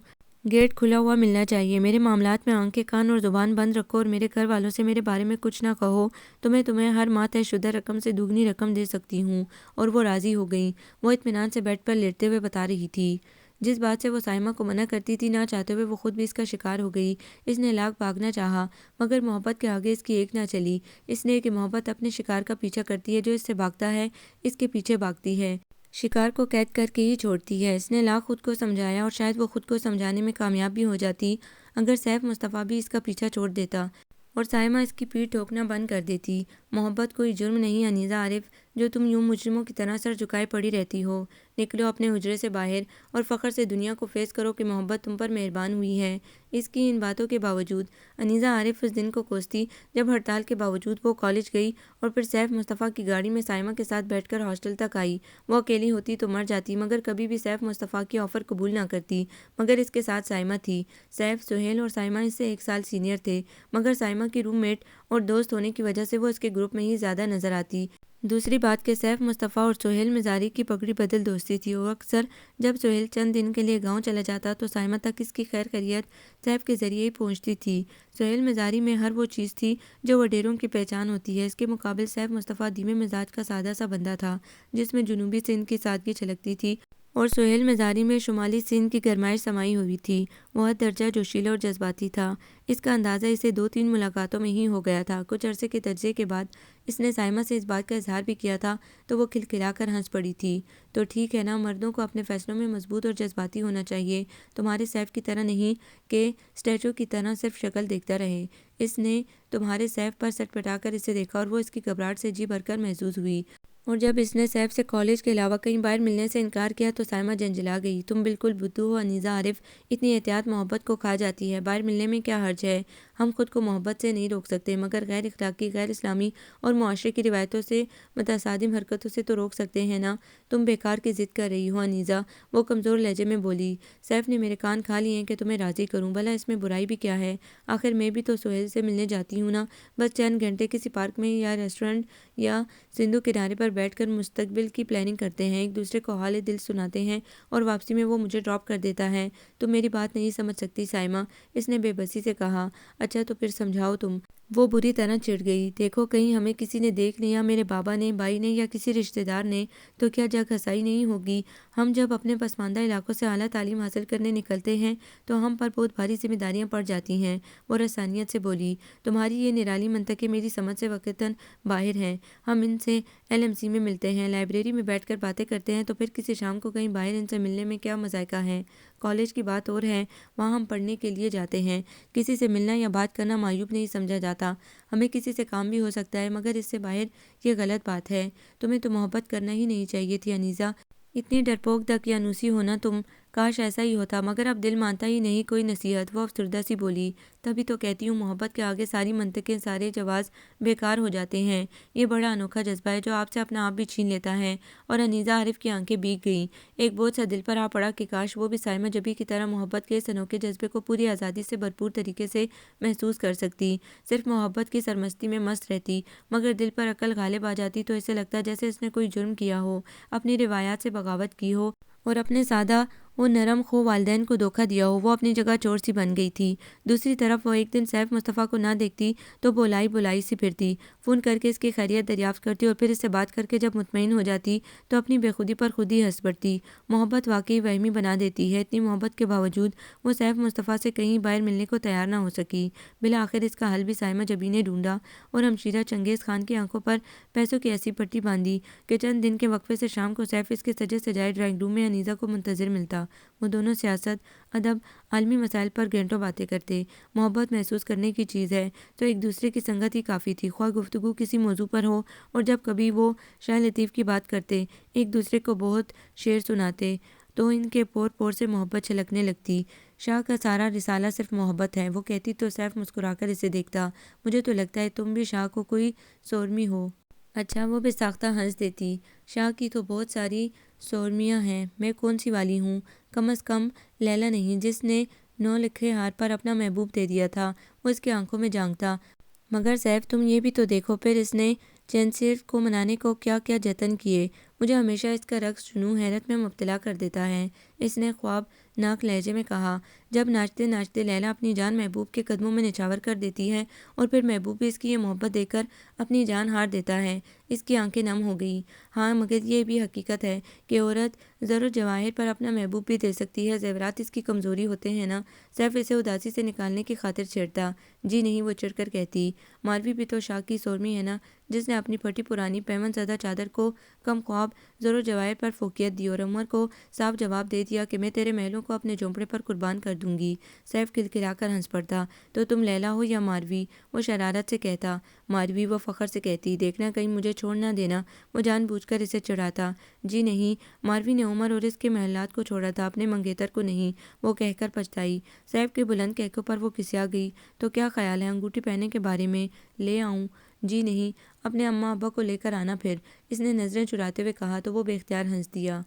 گیٹ کھلا ہوا ملنا چاہیے۔ میرے معاملات میں آنکھیں کان اور زبان بند رکھو اور میرے گھر والوں سے میرے بارے میں کچھ نہ کہو تو میں تمہیں ہر ماہ طے شدہ رقم سے دوگنی رقم دے سکتی ہوں۔ اور وہ راضی ہو گئیں۔ وہ اطمینان سے بیڈ پر لیٹتے ہوئے بتا رہی تھی جس بات سے وہ سائمہ کو منع کرتی تھی، نہ چاہتے ہوئے وہ خود بھی اس کا شکار ہو گئی۔ اس نے لاکھ بھاگنا چاہا مگر محبت کے آگے اس کی ایک نہ چلی۔ اس نے کہ محبت اپنے شکار کا پیچھا کرتی ہے، جو اس سے بھاگتا ہے اس کے پیچھے بھاگتی ہے، شکار کو قید کر کے ہی چھوڑتی ہے۔ اس نے لاکھ خود کو سمجھایا اور شاید وہ خود کو سمجھانے میں کامیاب بھی ہو جاتی اگر سیف مصطفیٰ بھی اس کا پیچھا چھوڑ دیتا اور سائمہ اس کی پیٹھ ٹھوکنا بند کر دیتی۔ محبت کوئی جرم نہیں انیسہ عارف، جو تم یوں مجرموں کی طرح سر جھکائے پڑی رہتی ہو۔ نکلو اپنے حجرے سے باہر اور فخر سے دنیا کو فیس کرو کہ محبت تم پر مہربان ہوئی ہے۔ اس کی ان باتوں کے باوجود انیزہ عارف اس دن کو کوستی جب ہڑتال کے باوجود وہ کالج گئی اور پھر سیف مصطفیٰ کی گاڑی میں سائمہ کے ساتھ بیٹھ کر ہاسٹل تک آئی۔ وہ اکیلی ہوتی تو مر جاتی، مگر کبھی بھی سیف مصطفیٰ کی آفر قبول نہ کرتی، مگر اس کے ساتھ سائمہ تھی۔ سیف، سہیل اور سائمہ اس سے 1 سال سینئر تھے، مگر سائمہ کی روم میٹ اور دوست ہونے کی وجہ سے وہ اس کے گروپ میں ہی زیادہ نظر آتی۔ دوسری بات کہ سیف مصطفیٰ اور سہیل مزاری کی پگڑی بدل دوستی تھی، اور اکثر جب سہیل چند دن کے لیے گاؤں چلا جاتا تو سائمہ تک اس کی خیر خیریت سیف کے ذریعے ہی پہنچتی تھی۔ سہیل مزاری میں ہر وہ چیز تھی جو وڈیروں کی پہچان ہوتی ہے۔ اس کے مقابل سیف مصطفیٰ دھیمے مزاج کا سادہ سا بندہ تھا، جس میں جنوبی سندھ کی سادگی چھلکتی تھی، اور سہیل مزاری میں شمالی سندھ کی گرمائش سمائی ہوئی تھی۔ وہ حد درجہ جوشیلا اور جذباتی تھا۔ اس کا اندازہ اسے 2-3 ملاقاتوں میں ہی ہو گیا تھا۔ کچھ عرصے کے تجزیے کے بعد اس نے سائمہ سے اس بات کا اظہار بھی کیا تھا تو وہ کھلکھلا کر ہنس پڑی تھی۔ تو ٹھیک ہے نا، مردوں کو اپنے فیصلوں میں مضبوط اور جذباتی ہونا چاہیے، تمہارے سیف کی طرح نہیں کہ اسٹیچو کی طرح صرف شکل دیکھتا رہے۔ اس نے تمہارے سیف پر سٹ پٹا کر اسے دیکھا اور وہ اس کی گھبراہٹ سے جی بھر کر محظوظ ہوئی۔ اور جب اس نے سیف سے کالج کے علاوہ کہیں باہر ملنے سے انکار کیا تو سائمہ جھنجھلا گئی۔ تم بالکل بدھو ہو انیزہ عارف، اتنی احتیاط محبت کو کھا جاتی ہے۔ باہر ملنے میں کیا حرج ہے؟ ہم خود کو محبت سے نہیں روک سکتے، مگر غیر اخلاقی، غیر اسلامی اور معاشرے کی روایتوں سے متصادم حرکتوں سے تو روک سکتے ہیں نا۔ تم بیکار کی ضد کر رہی ہو انیزہ، وہ کمزور لہجے میں بولی۔ سیف نے میرے کان کھا لیے ہیں کہ تمہیں راضی کروں، بھلا اس میں برائی بھی کیا ہے؟ آخر میں بھی تو سہیل سے ملنے جاتی ہوں نا، بس چند گھنٹے کسی پارک میں یا ریسٹورنٹ یا سندھو کنارے پر بیٹھ کر مستقبل کی پلاننگ کرتے ہیں، ایک دوسرے کو حال دل سناتے ہیں، اور واپسی میں وہ مجھے ڈراپ کر دیتا ہے۔ تم میری بات نہیں سمجھ سکتی سائمہ، اس نے بے بسی سے کہا۔ اچھا تو پھر سمجھاؤ تم۔ وہ بری طرح چڑ گئی۔ دیکھو کہیں ہمیں کسی نے دیکھ لیا، میرے بابا نے، بھائی نے یا کسی رشتہ دار نے، تو کیا جگ ہنسائی نہیں ہوگی؟ ہم جب اپنے پسماندہ علاقوں سے اعلیٰ تعلیم حاصل کرنے نکلتے ہیں تو ہم پر بہت بھاری ذمہ داریاں پڑ جاتی ہیں، وہ رسانیت سے بولی۔ تمہاری یہ نرالی منطقیں میری سمجھ سے وقتاً باہر ہیں۔ ہم ان سے LMC میں ملتے ہیں، لائبریری میں بیٹھ کر باتیں کرتے ہیں، تو پھر کسی شام کو کہیں باہر ان سے ملنے میں کیا مذائقہ ہے؟ کالج کی بات اور ہے، وہاں ہم پڑھنے کے لیے جاتے ہیں، کسی سے ملنا یا بات کرنا معیوب نہیں سمجھا جاتا۔ ہمیں کسی سے کام بھی ہو سکتا ہے، مگر اس سے باہر یہ غلط بات ہے۔ تمہیں تو محبت کرنا ہی نہیں چاہیے تھی انیزہ، اتنی ڈرپوک دقیانوسی ہونا تم۔ کاش ایسا ہی ہوتا، مگر اب دل مانتا ہی نہیں کوئی نصیحت، وہ افسردہ سی بولی۔ تبھی تو کہتی ہوں محبت کے آگے ساری منطقیں، سارے جواز بیکار ہو جاتے ہیں۔ یہ بڑا انوکھا جذبہ ہے جو آپ سے اپنا آپ بھی چھین لیتا ہے۔ اور انیزہ عارف کی آنکھیں بھیگ گئیں، ایک بوجھ سا دل پر آ پڑا کہ کاش وہ بھی سائمہ جبی کی طرح محبت کے اس انوکھے جذبے کو پوری آزادی سے بھرپور طریقے سے محسوس کر سکتی، صرف محبت کی سرمستی میں مست رہتی، مگر دل پر عقل غالب آ جاتی تو اسے لگتا جیسے اس نے کوئی جرم کیا ہو، اپنی روایات سے بغاوت کی ہو، اور اپنے سادہ و نرم خو والدین کو دھوکہ دیا ہو۔ وہ اپنی جگہ چور سی بن گئی تھی۔ دوسری طرف وہ ایک دن سیف مصطفیٰ کو نہ دیکھتی تو بولائی سی پھرتی، فون کر کے اس کی خیریت دریافت کرتی، اور پھر اس سے بات کر کے جب مطمئن ہو جاتی تو اپنی بے خودی پر خود ہی ہنس پڑتی۔ محبت واقعی وہمی بنا دیتی ہے۔ اتنی محبت کے باوجود وہ سیف مصطفیٰ سے کہیں باہر ملنے کو تیار نہ ہو سکی۔ بالآخر اس کا حل بھی سائمہ جبی نے ڈھونڈا، اور ہمشیرہ چنگیز خان کی آنکھوں پر پیسوں کی ایسی پٹی باندھی کہ چند دن کے وقفے سے شام کو سیف اس کے سجے سجائے ڈرائنگ روم میں انیزہ کو منتظر ملتا۔ وہ دونوں سیاست، ادب، عالمی مسائل پر گھنٹوں باتیں کرتے۔ محبت محسوس کرنے کی چیز ہے تو ایک دوسرے کی سنگت ہی کافی تھی، خواہ گفتگو کسی موضوع پر ہو، اور جب کبھی وہ شاہ لطیف کی بات کرتے، ایک دوسرے کو بہت شعر سناتے، تو ان کے پور پور سے محبت چھلکنے لگتی۔ شاہ کا سارا رسالہ صرف محبت ہے، وہ کہتی تو سیف مسکرا کر اسے دیکھتا۔ مجھے تو لگتا ہے تم بھی شاہ کو کوئی سورمی ہو۔ اچھا، وہ بے ساختہ ہنس دیتی۔ شاہ کی تو بہت ساری سورمیاں ہیں، میں کون سی والی ہوں؟ کم از کم لیلا نہیں، جس نے 9 لکھے ہار پر اپنا محبوب دے دیا تھا۔ وہ اس کے آنکھوں میں جھانکتا۔ مگر سیف تم یہ بھی تو دیکھو، پھر اس نے چینسیر کو منانے کو کیا کیا جتن کیے۔ مجھے ہمیشہ اس کا رقص جنوں حیرت میں مبتلا کر دیتا ہے، اس نے خواب ناک لہجے میں کہا۔ جب ناچتے ناچتے لیلا اپنی جان محبوب کے قدموں میں نچھاور کر دیتی ہے، اور پھر محبوب بھی اس کی یہ محبت دیکھ کر اپنی جان ہار دیتا ہے، اس کی آنکھیں نم ہو گئی۔ ہاں، مگر یہ بھی حقیقت ہے کہ عورت زر و جواہر پر اپنا محبوب بھی دے سکتی ہے، زیورات اس کی کمزوری ہوتے ہیں نا۔ سیف اسے اداسی سے نکالنے کی خاطر چھیڑتا۔ جی نہیں، وہ چڑھ کر کہتی۔ مالوی بھی تو شاہ کی سورمی ہے نا، جس نے اپنی پھٹی پرانی پیمن زدہ چادر کو کم خواب جواب زور و جواہر پر فوقیت دی اور عمر کو صاف جواب دے دیا کہ میں تیرے محلوں کو اپنے جھونپڑے پر قربان کر دوں گی۔ سیف کھلکھلا کر ہنس پڑتا۔ تو تم لیلا ہو یا ماروی؟ وہ شرارت سے کہتا۔ ماروی، وہ فخر سے کہتی۔ دیکھنا کہیں مجھے چھوڑ نہ دینا۔ وہ جان بوجھ کر اسے چڑھاتا۔ جی نہیں، ماروی نے عمر اور اس کے محلات کو چھوڑا تھا، اپنے منگیتر کو نہیں، وہ کہہ کر پچھتائی۔ سیف کے بلند کہکوں پر وہ کسیا گئی۔ تو کیا خیال ہے انگوٹھی پہننے کے بارے میں؟ لے آؤں؟ جی نہیں، اپنے اماں ابا کو لے کر آنا پھر، اس نے نظریں چراتے ہوئے کہا تو وہ بے اختیار ہنس دیا۔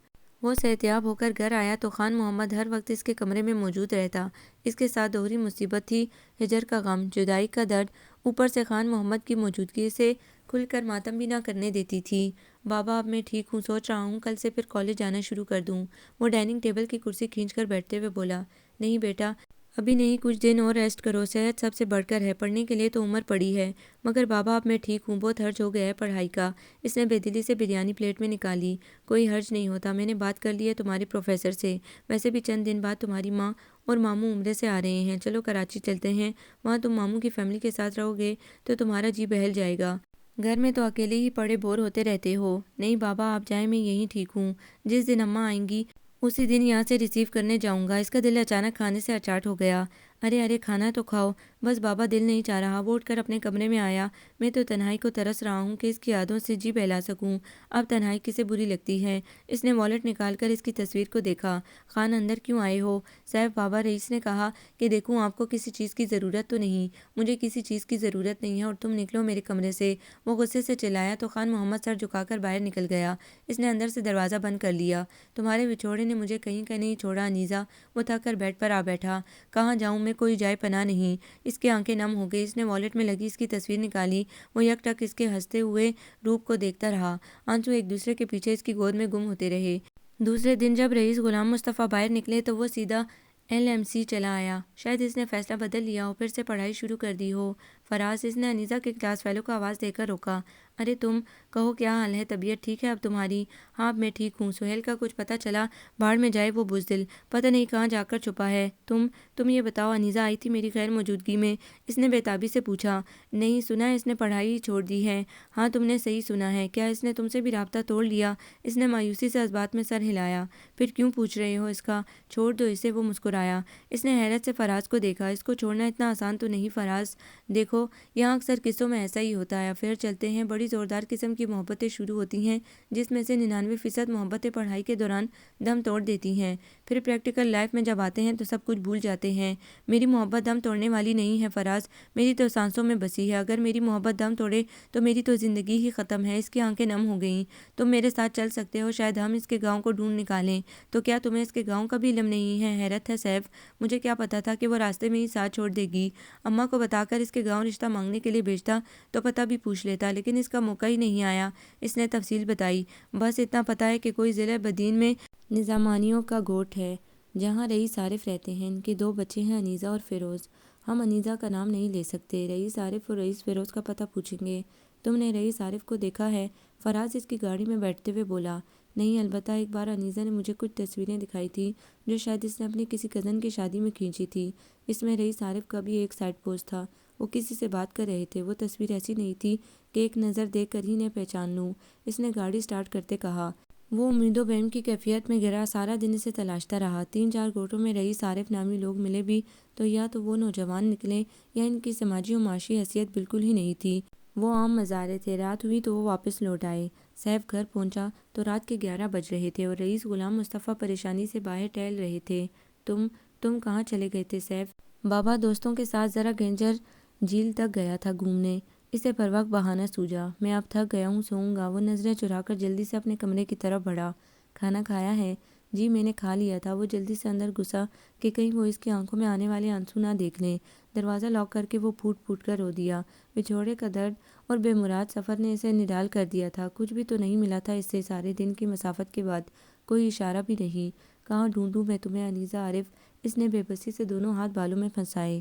وہ صحتیاب ہو کر گھر آیا تو خان محمد ہر وقت اس کے کمرے میں موجود رہتا۔ اس کے ساتھ دوہری مصیبت تھی، ہجر کا غم، جدائی کا درد، اوپر سے خان محمد کی موجودگی اسے کھل کر ماتم بھی نہ کرنے دیتی تھی۔ بابا اب میں ٹھیک ہوں، سوچ رہا ہوں کل سے پھر کالج جانا شروع کر دوں۔ وہ ڈائننگ ٹیبل کی کرسی کھینچ کر بیٹھتے ہوئے بولا۔ نہیں بیٹا، ابھی نہیں، کچھ دن اور ریسٹ کرو، صحت سب سے بڑھ کر ہے، پڑھنے کے لیے تو عمر پڑی ہے۔ مگر بابا اب میں ٹھیک ہوں، بہت حرج ہو گیا ہے پڑھائی کا۔ اس نے بے دلی سے بریانی پلیٹ میں نکالی۔ کوئی حرج نہیں ہوتا، میں نے بات کر لی ہے تمہارے پروفیسر سے، ویسے بھی چند دن بعد تمہاری ماں اور ماموں عمرے سے آ رہے ہیں، چلو کراچی چلتے ہیں، وہاں تم ماموں کی فیملی کے ساتھ رہو گے تو تمہارا جی بہل جائے گا، گھر میں تو اکیلے ہی پڑے بور ہوتے رہتے ہو۔ نہیں بابا آپ جائیں، میں یہیں ٹھیک ہوں، جس دن اماں آئیں گی اسی دن یہاں سے ریسیو کرنے جاؤں گا۔ اس کا دل اچانک کھانے سے اچاٹ ہو گیا۔ ارے ارے کھانا تو کھاؤ۔ بس بابا دل نہیں چاہ رہا، وہ اٹھ کر اپنے کمرے میں آیا۔ میں تو تنہائی کو ترس رہا ہوں کہ اس کی یادوں سے جی بہلا سکوں۔ اب تنہائی کسے بری لگتی ہے؟ اس نے والیٹ نکال کر اس کی تصویر کو دیکھا۔ خان اندر کیوں آئے ہو؟ سیف بابا رئیس نے کہا کہ دیکھوں آپ کو کسی چیز کی ضرورت تو نہیں؟ مجھے کسی چیز کی ضرورت نہیں ہے اور تم نکلو میرے کمرے سے۔ وہ غصے سے چلایا تو خان محمد سر جھکا کر باہر نکل گیا۔ اس نے اندر سے دروازہ بند کر لیا۔ تمہارے بچھوڑے نے مجھے کہیں کا نہیں چھوڑا انیزا۔ وہ تھک کر بیڈ پر آ بیٹھا۔ کہاں جاؤں میں، کوئی جائے پناہ نہیں۔ اس کی آنکھیں نم ہو گئی۔ اس نے والیٹ میں لگی اس کی تصویر نکالی۔ وہ یک ٹک اس کے ہنستے ہوئے روپ کو دیکھتا رہا۔ آنسو ایک دوسرے کے پیچھے اس کی گود میں گم ہوتے رہے۔ دوسرے دن جب رئیس غلام مصطفیٰ باہر نکلے تو وہ سیدھا LMC چلا آیا۔ شاید اس نے فیصلہ بدل لیا ہو، پھر سے پڑھائی شروع کر دی ہو۔ فراز، اس نے انیزا کے کلاس فیلو کو آواز دے کر روکا۔ ارے تم کہو کیا حال ہے، طبیعت ٹھیک ہے اب تمہاری؟ ہاں اب میں ٹھیک ہوں۔ سہیل کا کچھ پتہ چلا؟ بھاڑ میں جائے وہ بزدل، پتہ نہیں کہاں جا کر چھپا ہے۔ تم یہ بتاؤ، انیزا آئی تھی میری غیر موجودگی میں؟ اس نے بے تابی سے پوچھا۔ نہیں، سنا ہے اس نے پڑھائی چھوڑ دی ہے۔ ہاں تم نے صحیح سنا ہے۔ کیا اس نے تم سے بھی رابطہ توڑ لیا؟ اس نے مایوسی سے اس بات میں سر ہلایا۔ پھر کیوں پوچھ رہے ہو اس کا؟ چھوڑ دو اسے، وہ مسکرایا۔ اس نے حیرت سے فراز کو دیکھا۔ اس کو چھوڑنا اتنا آسان تو نہیں فراز۔ دیکھو یہاں اکثر قصوں میں ایسا ہی ہوتا ہے، افیئر چلتے ہیں، بڑی زوردار قسم کی محبتیں شروع ہوتی ہیں جس میں سے 99% محبتیں پڑھائی کے دوران دم توڑ دیتی ہیں، پھر پریکٹیکل لائف میں جب آتے ہیں تو سب کچھ بھول جاتے ہیں۔ میری محبت دم توڑنے والی نہیں ہے فراز، میری تو سانسوں میں بسی ہے۔ اگر میری محبت دم توڑے تو میری تو زندگی ہی ختم ہے۔ اس کی آنکھیں نم ہو گئیں۔ تم میرے ساتھ چل سکتے ہو، شاید ہم اس کے گاؤں کو ڈھونڈ نکالیں۔ تو کیا تمہیں اس کے گاؤں کا بھی علم نہیں ہے؟ حیرت ہے سیف، مجھے کیا پتا تھا کہ وہ راستے میں ہی ساتھ چھوڑ دے گی۔ اماں کو بتا کر اس کے گاؤں رشتہ مانگنے کے لیے بھیجتا تو پتہ بھی پوچھ لیتا، لیکن اس کا موقع ہی نہیں آیا۔ اس نے تفصیل بتائی۔ بس اتنا پتہ ہے کہ کوئی ضلع بدین میں نظامانیوں کا گوٹھ ہے جہاں رئیس عارف رہتے ہیں، ان کے 2 بچے ہیں، انیزا اور فیروز۔ ہم انیزا کا نام نہیں لے سکتے، رئیس عارف اور رئیس فیروز کا پتہ پوچھیں گے۔ تم نے رئیس عارف کو دیکھا ہے؟ فراز اس کی گاڑی میں بیٹھتے ہوئے بولا۔ نہیں، البتہ ایک بار انیزا نے مجھے کچھ تصویریں دکھائی تھی جو شاید اس نے اپنی کسی کزن کی شادی میں کھینچی تھی۔ اس میں رئیس عارف کا بھی ایک سائڈ پوز تھا، وہ کسی سے بات کر رہے تھے۔ وہ تصویر ایسی نہیں تھی کہ ایک نظر دیکھ کر ہی انہیں پہچان لوں۔ اس نے گاڑی سٹارٹ کرتے کہا۔ وہ امید و بہم کی کیفیت میں گرا، سارا دن اسے تلاشتا رہا۔ 3-4 گھنٹوں میں رئیس عارف نامی لوگ ملے بھی تو یا تو وہ نوجوان نکلے یا ان کی سماجی و معاشی حیثیت بالکل ہی نہیں تھی۔ وہ عام مزارے تھے۔ رات ہوئی تو وہ واپس لوٹ آئے۔ سیف گھر پہنچا تو رات کے 11 بج رہے تھے اور رئیس غلام مصطفیٰ پریشانی سے باہر ٹہل رہے تھے۔ تم کہاں چلے گئے تھے سیف؟ بابا دوستوں کے ساتھ ذرا گنجر جھیل تک گیا تھا گھومنے۔ اسے بروقت بہانہ سوجا۔ میں اب تھک گیا ہوں، سوؤں گا۔ وہ نظریں چرا کر جلدی سے اپنے کمرے کی طرف بڑھا۔ کھانا کھایا ہے؟ جی میں نے کھا لیا تھا۔ وہ جلدی سے اندر گھسا کہ کہیں وہ اس کی آنکھوں میں آنے والے آنسو نہ دیکھ لیں۔ دروازہ لاک کر کے وہ پھوٹ پھوٹ کر رو دیا۔ بچھوڑے کا درد اور بے مراد سفر نے اسے نڈال کر دیا تھا۔ کچھ بھی تو نہیں ملا تھا اس سے سارے دن کی مسافت کے بعد، کوئی اشارہ بھی نہیں۔ کہاں ڈھونڈوں میں تمہیں انیزا عارف؟ اس نے بے بسی سے دونوں ہاتھ بالوں میں پھنسائے۔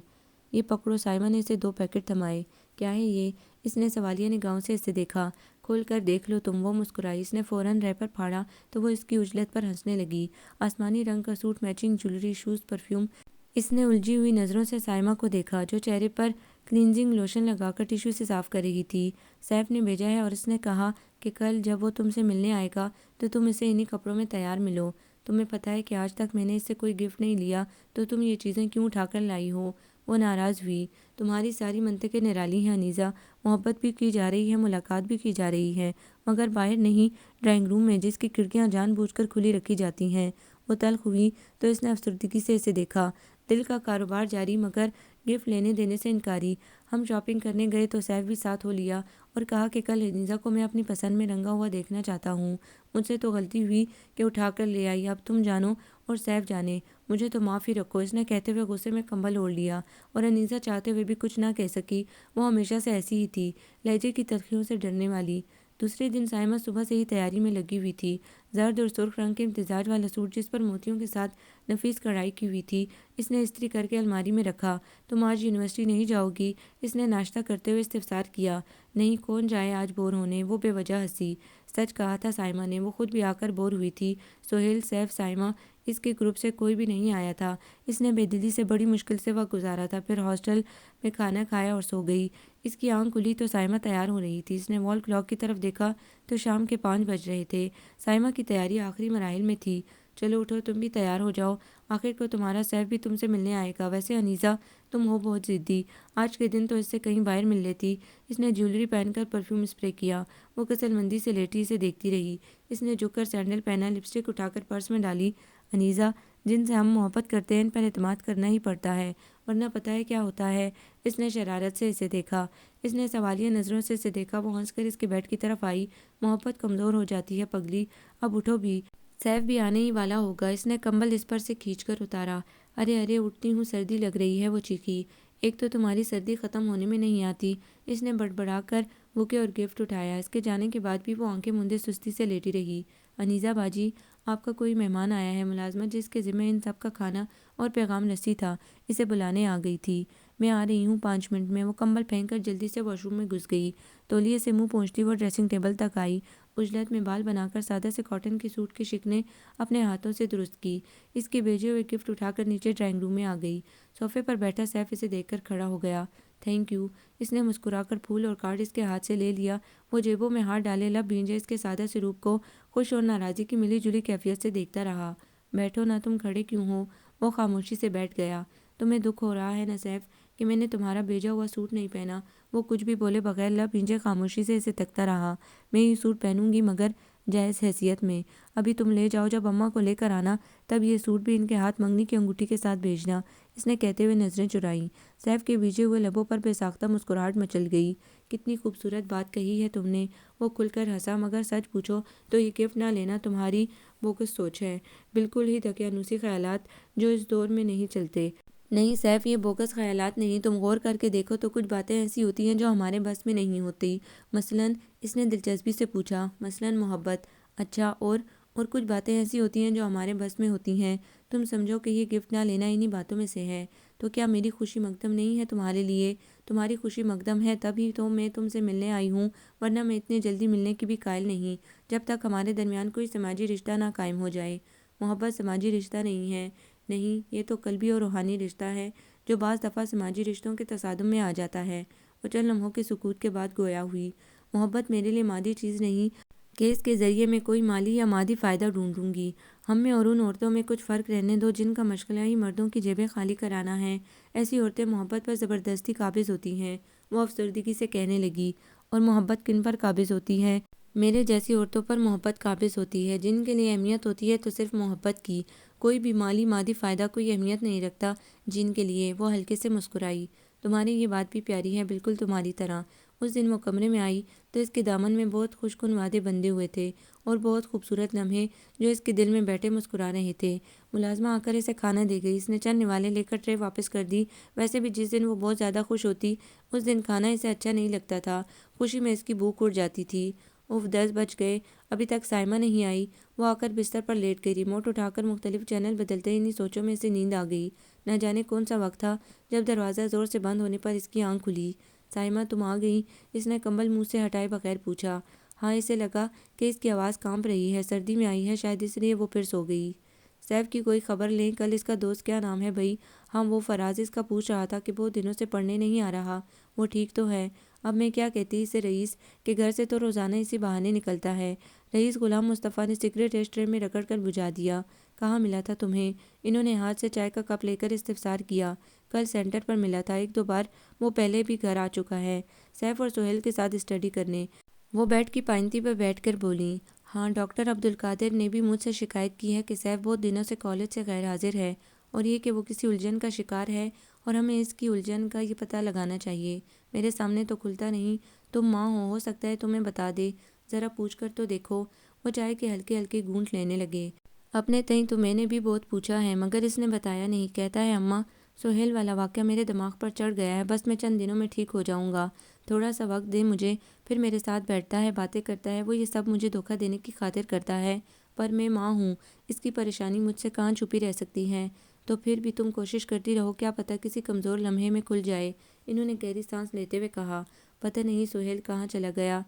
یہ پکڑو، سائمہ نے اسے 2 پیکٹ تھمائے۔ کیا ہے یہ؟ اس نے سوالیہ نگاہوں سے اسے دیکھا۔ کھول کر دیکھ لو تم، وہ مسکرائی۔ اس نے فوراً ریپر پھاڑا تو وہ اس کی عجلت پر ہنسنے لگی۔ آسمانی رنگ کا suit, matching jewellery, shoes, perfume, اس نے الجھی ہوئی نظروں سے سائمہ کو دیکھا جو چہرے پر کلینزنگ لوشن لگا کر ٹیشو سے صاف کر رہی تھی۔ سیف نے بھیجا ہے اور اس نے کہا کہ کل جب وہ تم سے ملنے آئے گا تو تم اسے انہی کپڑوں میں تیار ملو۔ تمہیں پتہ ہے کہ آج تک میں نے اس سے کوئی گفٹ نہیں لیا تو تم یہ چیزیں کیوں اٹھا کر لائی ہو؟ وہ ناراض ہوئی۔ تمہاری ساری منطقیں نرالی ہیں انیزہ، محبت بھی کی جا رہی ہے، ملاقات بھی کی جا رہی ہے، مگر باہر نہیں، ڈرائنگ روم میں جس کی کھڑکیاں جان بوجھ کر کھلی رکھی جاتی ہیں۔ وہ تلخ ہوئی تو اس نے افسردگی سے اسے دیکھا۔ دل کا کاروبار جاری مگر گفٹ لینے دینے سے انکاری۔ ہم شاپنگ کرنے گئے تو سیف بھی ساتھ ہو لیا اور کہا کہ کل انیزہ کو میں اپنی پسند میں رنگا ہوا دیکھنا چاہتا ہوں۔ مجھ سے تو غلطی ہوئی کہ اٹھا کر لے آئی، اب تم جانو اور سیف جانے، مجھے تو معاف ہی رکھو۔ اس نے کہتے ہوئے غصے میں کمبل اوڑھ لیا اور انیزہ چاہتے ہوئے بھی کچھ نہ کہہ سکی۔ وہ ہمیشہ سے ایسی ہی تھی، لہجے کی تلخیوں سے ڈرنے والی۔ دوسرے دن سائمہ صبح سے ہی تیاری میں لگی ہوئی تھی۔ زرد اور سرخ رنگ کے امتزاج والا سوٹ جس پر موتیوں کے ساتھ نفیس کڑھائی کی ہوئی تھی، اس نے استری کر کے الماری میں رکھا۔ تم آج یونیورسٹی نہیں جاؤ گی؟ اس نے ناشتہ کرتے ہوئے استفسار کیا۔ نہیں، کون جائے آج بور ہونے؟ وہ بے وجہ ہنسی۔ سچ کہا تھا سائمہ نے، وہ خود بھی آ کر بور ہوئی تھی۔ سہیل، سیف، سائمہ، اس کے گروپ سے کوئی بھی نہیں آیا تھا۔ اس نے بے دلی سے بڑی مشکل سے وقت گزارا تھا، پھر ہاسٹل میں کھانا کھایا اور سو گئی۔ اس کی آنکھ کھلی تو سائمہ تیار ہو رہی تھی۔ اس نے وال کلاک کی طرف دیکھا تو شام کے 5 بج رہے تھے۔ سائمہ کی تیاری آخری مراحل میں تھی۔ چلو اٹھو، تم بھی تیار ہو جاؤ، آخر کو تمہارا سیف بھی تم سے ملنے آئے گا۔ ویسے انیزہ تم ہو بہت ضدی، آج کے دن تو اس سے کہیں باہر مل لیتی۔ اس نے جیولری پہن کر پرفیوم اسپرے کیا۔ وہ کسل مندی سے لیٹی اسے دیکھتی رہی۔ اس نے جھک کر سینڈل پہنا، لپسٹک اٹھا کر پرس میں ڈالی۔ انیزہ، جن سے ہم محبت کرتے ہیں ان پر اعتماد کرنا ہی پڑتا ہے، ورنہ پتہ ہے کیا ہوتا ہے؟ اس نے شرارت سے اسے دیکھا۔ اس نے سوالیہ نظروں سے اسے دیکھا۔ وہ ہنس کر اس کے بیڈ کی طرف آئی۔ محبت کمزور ہو جاتی ہے پگلی، اب اٹھو بھی، سیف بھی آنے ہی والا ہوگا۔ اس نے کمبل اس پر سے کھینچ کر اتارا۔ ارے ارے، اٹھتی ہوں، سردی لگ رہی ہے، وہ چیخی۔ ایک تو تمہاری سردی ختم ہونے میں نہیں آتی۔ اس نے بڑبڑا کر بوکے اور گفٹ اٹھایا۔ اس کے جانے کے بعد بھی وہ آنکھیں موندے سستی سے لیٹی رہی۔ انیزہ باجی، آپ کا کوئی مہمان آیا ہے۔ ملازمت جس کے ذمہ ان سب کا کھانا اور پیغام رسی تھا، اسے بلانے آ گئی تھی۔ میں آ رہی ہوں 5 منٹ میں۔ وہ کمبل پھینک کر جلدی سے واش روم میں گھس گئی۔ تولیے سے منہ پونچھتی وہ ڈریسنگ ٹیبل تک آئی۔ عجلت میں بال بنا کر سادہ سے کاٹن کے سوٹ کی شکنیں اپنے ہاتھوں سے درست کی۔ اس کے بھیجے ہوئے گفٹ اٹھا کر نیچے ڈرائنگ روم میں آ گئی۔ صوفے پر بیٹھا سیف اسے دیکھ کر کھڑا ہو گیا۔ Thank you. اس نے مسکرا کر پھول اور کارڈ اس کے ہاتھ سے لے لیا۔ وہ جیبوں میں ہاتھ ڈالے لب بھینجے اس کے سادہ سے روپ کو خوش اور ناراضی کی ملی جلی کیفیت سے دیکھتا رہا۔ بیٹھو نا، تم کھڑے کیوں ہو؟ وہ خاموشی سے بیٹھ گیا۔ تمہیں دکھ ہو رہا ہے نا سیف کہ میں نے تمہارا بھیجا ہوا سوٹ نہیں پہنا؟ وہ کچھ بھی بولے بغیر لب بھینجے خاموشی سے اسے تکتا رہا۔ میں یہ سوٹ پہنوں گی مگر جائز حیثیت میں۔ ابھی تم لے جاؤ، جب اماں کو لے کر آنا تب یہ سوٹ بھی ان کے ہاتھ منگنی کی انگوٹھی کے ساتھ بھیجنا۔ اس نے کہتے ہوئے نظریں چرائیں۔ سیف کے بھیجے ہوئے لبوں پر بے ساختہ مسکراہٹ مچل گئی۔ کتنی خوبصورت بات کہی ہے تم نے، وہ کھل کر ہنسا، مگر سچ پوچھو تو یہ گفٹ نہ لینا تمہاری بوگس سوچ ہے، بالکل ہی دقیانوسی خیالات جو اس دور میں نہیں چلتے۔ نہیں سیف، یہ بوگس خیالات نہیں، تم غور کر کے دیکھو تو کچھ باتیں ایسی ہوتی ہیں جو ہمارے بس میں نہیں ہوتی۔ مثلاً؟ اس نے دلچسپی سے پوچھا۔ مثلاً محبت۔ اچھا، اور کچھ باتیں ایسی ہوتی ہیں جو ہمارے بس میں ہوتی ہیں۔ تم سمجھو کہ یہ گفٹ نہ لینا انہی باتوں میں سے ہے۔ تو کیا میری خوشی مقدم نہیں ہے تمہارے لیے؟ تمہاری خوشی مقدم ہے تب ہی تو میں تم سے ملنے آئی ہوں، ورنہ میں اتنی جلدی ملنے کی بھی قائل نہیں، جب تک ہمارے درمیان کوئی سماجی رشتہ نہ قائم ہو جائے۔ محبت سماجی رشتہ نہیں ہے۔ نہیں، یہ تو قلبی اور روحانی رشتہ ہے جو بعض دفعہ سماجی رشتوں کے تصادم میں آ جاتا ہے۔ وہ چند لمحوں کے سکوت کے بعد گویا ہوئی۔ محبت میرے لیے مادی چیز نہیں کہ اس کے ذریعے میں کوئی مالی یا مادی فائدہ ڈھونڈوں گی۔ ہم میں اور ان عورتوں میں کچھ فرق رہنے دو جن کا مشغلہ ہی مردوں کی جیبیں خالی کرانا ہے۔ ایسی عورتیں محبت پر زبردستی قابض ہوتی ہیں۔ وہ افسردگی سے کہنے لگی۔ اور محبت کن پر قابض ہوتی ہے؟ میرے جیسی عورتوں پر محبت قابض ہوتی ہے، جن کے لیے اہمیت ہوتی ہے تو صرف محبت کی، کوئی بھی مالی مادی فائدہ کوئی اہمیت نہیں رکھتا جن کے لیے۔ وہ ہلکے سے مسکرائی۔ تمہاری یہ بات بھی پیاری ہے، بالکل تمہاری طرح۔ اس دن وہ کمرے میں آئی تو اس کے دامن میں بہت خوش کن وعدے بندھے ہوئے تھے اور بہت خوبصورت لمحے جو اس کے دل میں بیٹھے مسکرا رہے تھے۔ ملازمہ آ کر اسے کھانا دے گئی۔ اس نے چند نوالے لے کر ٹرے واپس کر دی۔ ویسے بھی جس دن وہ بہت زیادہ خوش ہوتی اس دن کھانا اسے اچھا نہیں لگتا تھا، خوشی میں اس کی بھوک اڑ جاتی تھی۔ اف، 10 بج گئے، ابھی تک سائمہ نہیں آئی۔ وہ آ کر بستر پر لیٹ گئی، ریموٹ اٹھا کر مختلف چینل بدلتے انہی سوچوں میں اسے نیند آ گئی۔ نہ جانے کون سا وقت تھا جب دروازہ زور سے بند ہونے پر اس کی آنکھ کھلی۔ سائمہ، تم آ گئی؟ اس نے کمبل منہ سے ہٹائے بغیر پوچھا۔ ہاں، اسے لگا کہ اس کی آواز کانپ رہی ہے، سردی میں آئی ہے شاید اس لیے وہ پھر سو گئی۔ سیف کی کوئی خبر لیں، کل اس کا دوست کیا نام ہے بھائی؟ ہاں وہ فراز اس کا پوچھ رہا تھا کہ بہت دنوں سے پڑھنے نہیں آ رہا، وہ ٹھیک تو ہے؟ اب میں کیا کہتی اسے رئیس کہ گھر سے تو روزانہ اسی بہانے نکلتا ہے۔ رئیس غلام مصطفیٰ نے سگریٹ ایشٹرے میں رگڑ کر بجھا دیا۔ کہاں ملا تھا تمہیں؟ انہوں نے ہاتھ سے چائے کا کپ لے کر استفسار کیا۔ کل سینٹر پر ملا تھا، 1-2 بار وہ پہلے بھی گھر آ چکا ہے، سیف اور سہیل کے ساتھ اسٹڈی کرنے۔ وہ بیڈ کی پائنتی پر بیٹھ کر بولیں۔ ہاں ڈاکٹر عبدالقادر نے بھی مجھ سے شکایت کی ہے کہ سیف بہت دنوں سے کالج سے غیر حاضر ہے، اور یہ کہ وہ کسی الجھن کا شکار ہے اور ہمیں اس کی الجھن کا یہ پتہ لگانا چاہیے۔ میرے سامنے تو کھلتا نہیں، تم ماں ہو سکتا ہے تمہیں بتا دے، ذرا پوچھ کر تو دیکھو۔ وہ چائے کے ہلکے ہلکے گھونٹ لینے لگے۔ اپنے تئیں تو میں نے بھی بہت پوچھا ہے مگر اس نے بتایا نہیں، کہتا ہے اماں سہیل والا واقعہ میرے دماغ پر چڑھ گیا ہے، بس میں چند دنوں میں ٹھیک ہو جاؤں گا، تھوڑا سا وقت دے مجھے۔ پھر میرے ساتھ بیٹھتا ہے، باتیں کرتا ہے، وہ یہ سب مجھے دھوکہ دینے کی خاطر کرتا ہے، پر میں ماں ہوں، اس کی پریشانی مجھ سے کہاں چھپی رہ سکتی ہے؟ تو پھر بھی تم کوشش کرتی رہو، کیا پتہ کسی کمزور لمحے میں کھل جائے۔ انہوں نے گہری سانس لیتے ہوئے کہا۔ پتہ نہیں سہیل کہاں چلا گیا،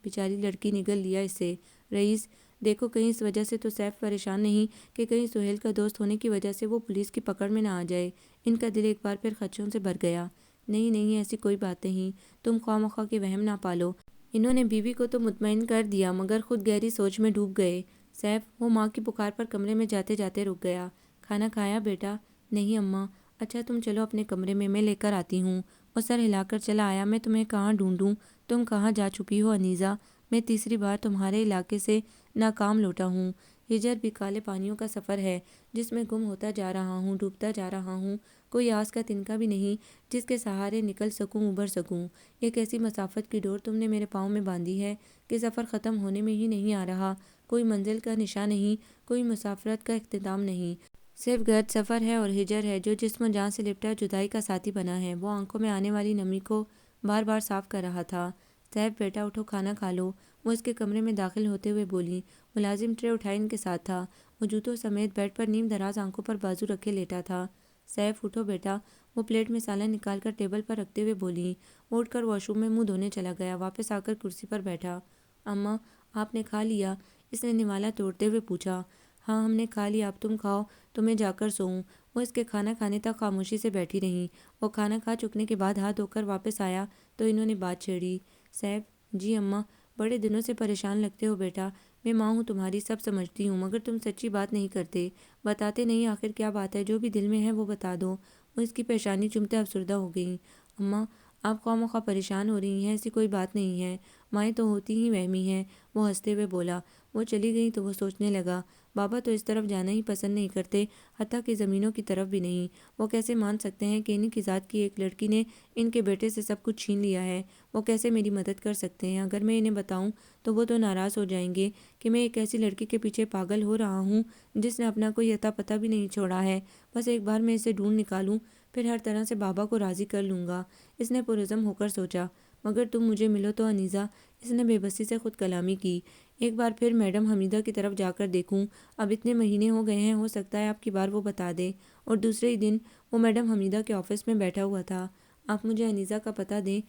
بیچاری لڑکی نگل لیا اسے۔ رئیس دیکھو کہیں اس وجہ سے تو سیف پریشان نہیں کہ کہیں سہیل کا دوست ہونے کی وجہ سے وہ پولیس کی پکڑ میں نہ آ جائے۔ ان کا دل ایک بار پھر خدشوں سے بھر گیا۔ نہیں نہیں ایسی کوئی بات نہیں، تم خواہ مخواہ کے وہم نہ پالو۔ انہوں نے بیوی کو تو مطمئن کر دیا مگر خود گہری سوچ میں ڈوب گئے۔ سیف وہ ماں کی پکار پر کمرے میں جاتے جاتے رک گیا۔ کھانا کھایا بیٹا؟ نہیں اماں۔ اچھا تم چلو اپنے کمرے میں لے کر آتی ہوں۔ وہ سر ہلا کر چلا آیا۔ میں تمہیں کہاں ڈھونڈوں، تم کہاں جا چھپی ہو انیزہ؟ میں تیسری بار تمہارے علاقے سے ناکام لوٹا ہوں۔ ہجر بھی کالے پانیوں کا سفر ہے جس میں گم ہوتا جا رہا ہوں، ڈوبتا جا رہا ہوں، کوئی آس کا تنکا بھی نہیں جس کے سہارے نکل سکوں، ابھر سکوں۔ ایک ایسی مسافت کی ڈور تم نے میرے پاؤں میں باندھی ہے کہ سفر ختم ہونے میں ہی نہیں آ رہا، کوئی منزل کا نشاں نہیں، کوئی مسافرت کا اختتام نہیں، صرف گرد سفر ہے اور ہجر ہے جو جسم و جان سے لپٹا جدائی کا ساتھی بنا ہے۔ وہ آنکھوں میں آنے والی نمی کو بار بار صاف کر رہا تھا۔ سیف بیٹا اٹھو کھانا کھا لو، وہ اس کے کمرے میں داخل ہوتے ہوئے بولیں۔ ملازم ٹرے اٹھائے ان کے ساتھ تھا، وہ جوتوں سمیت بیڈ پر نیم دراز آنکھوں پر بازو رکھے لیٹا تھا۔ سیف اٹھو بیٹا، وہ پلیٹ میں سالن نکال کر ٹیبل پر رکھتے ہوئے بولیں۔ وہ اٹھ کر واش روم میں منہ دھونے چلا گیا، واپس آ کر کرسی پر بیٹھا۔ اماں آپ نے کھا لیا؟ اس نے نوالا توڑتے ہوئے پوچھا۔ ہاں ہم نے کھا لیا، اب تم کھاؤ تو میں جا کر سوؤں۔ وہ اس کے کھانا کھانے تک خاموشی سے بیٹھی رہیں۔ وہ کھانا کھا چکنے کے بعد ہاتھ دھو کر واپس آیا تو انہوں نے بات چھیڑی۔ سیف جی اماں، بڑے دنوں سے پریشان لگتے ہو بیٹا، میں ماں ہوں تمہاری، سب سمجھتی ہوں مگر تم سچی بات نہیں کرتے، بتاتے نہیں، آخر کیا بات ہے؟ جو بھی دل میں ہے وہ بتا دو۔ وہ اس کی پیشانی چومتے افسردہ ہو گئیں۔ اماں آپ خواہ مخواہ پریشان ہو رہی ہیں، ایسی کوئی بات نہیں ہے، مائیں تو ہوتی ہی وہمی ہیں، وہ ہنستے ہوئے بولا۔ وہ چلی گئیں تو وہ سوچنے لگا، بابا تو اس طرف جانا ہی پسند نہیں کرتے، حتیٰ کہ زمینوں کی طرف بھی نہیں۔ وہ کیسے مان سکتے ہیں کہ انہی کی ذات کی ایک لڑکی نے ان کے بیٹے سے سب کچھ چھین لیا ہے؟ وہ کیسے میری مدد کر سکتے ہیں؟ اگر میں انہیں بتاؤں تو وہ تو ناراض ہو جائیں گے کہ میں ایک ایسی لڑکی کے پیچھے پاگل ہو رہا ہوں جس نے اپنا کوئی اتا پتہ بھی نہیں چھوڑا ہے، بس ایک بار میں اسے ڈھونڈ نکالوں پھر ہر طرح سے بابا کو راضی کر لوں گا۔ اس نے پرعزم ہو کر سوچا، مگر تم مجھے ملو تو انیزہ۔ اس نے بے بسی سے خود کلامی کی۔ ایک بار پھر میڈم حمیدہ کی طرف جا کر دیکھوں، اب اتنے مہینے ہو گئے ہیں، ہو سکتا ہے اب کی بار وہ بتا دے۔ اور دوسرے ہی دن وہ میڈم حمیدہ کے آفس میں بیٹھا ہوا تھا۔ آپ مجھے انیزہ کا پتہ دیں،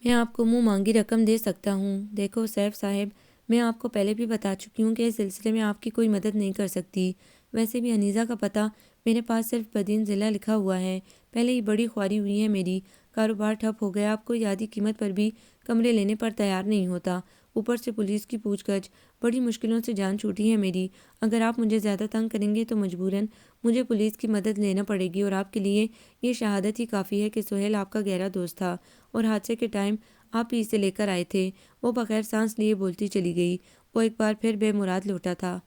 میں آپ کو منہ مانگی رقم دے سکتا ہوں۔ دیکھو سیف صاحب، میں آپ کو پہلے بھی بتا چکی ہوں کہ اس سلسلے میں آپ کی کوئی مدد نہیں کر سکتی، ویسے بھی انیزہ کا پتہ میرے پاس صرف بدین ضلع لکھا ہوا ہے، پہلے ہی بڑی خواری ہوئی ہے میری، کاروبار ٹھپ ہو گیا، اب کوئی آدھی قیمت پر بھی کمرے لینے پر تیار نہیں ہوتا، اوپر سے پولیس کی پوچھ گچھ، بڑی مشکلوں سے جان چھوٹی ہے میری۔ اگر آپ مجھے زیادہ تنگ کریں گے تو مجبوراً مجھے پولیس کی مدد لینا پڑے گی، اور آپ کے لیے یہ شہادت ہی کافی ہے کہ سہیل آپ کا گہرا دوست تھا اور حادثے کے ٹائم آپ ہی اسے لے کر آئے تھے۔ وہ بغیر سانس لیے بولتی چلی گئی۔ وہ ایک بار پھر بے مراد لوٹا تھا۔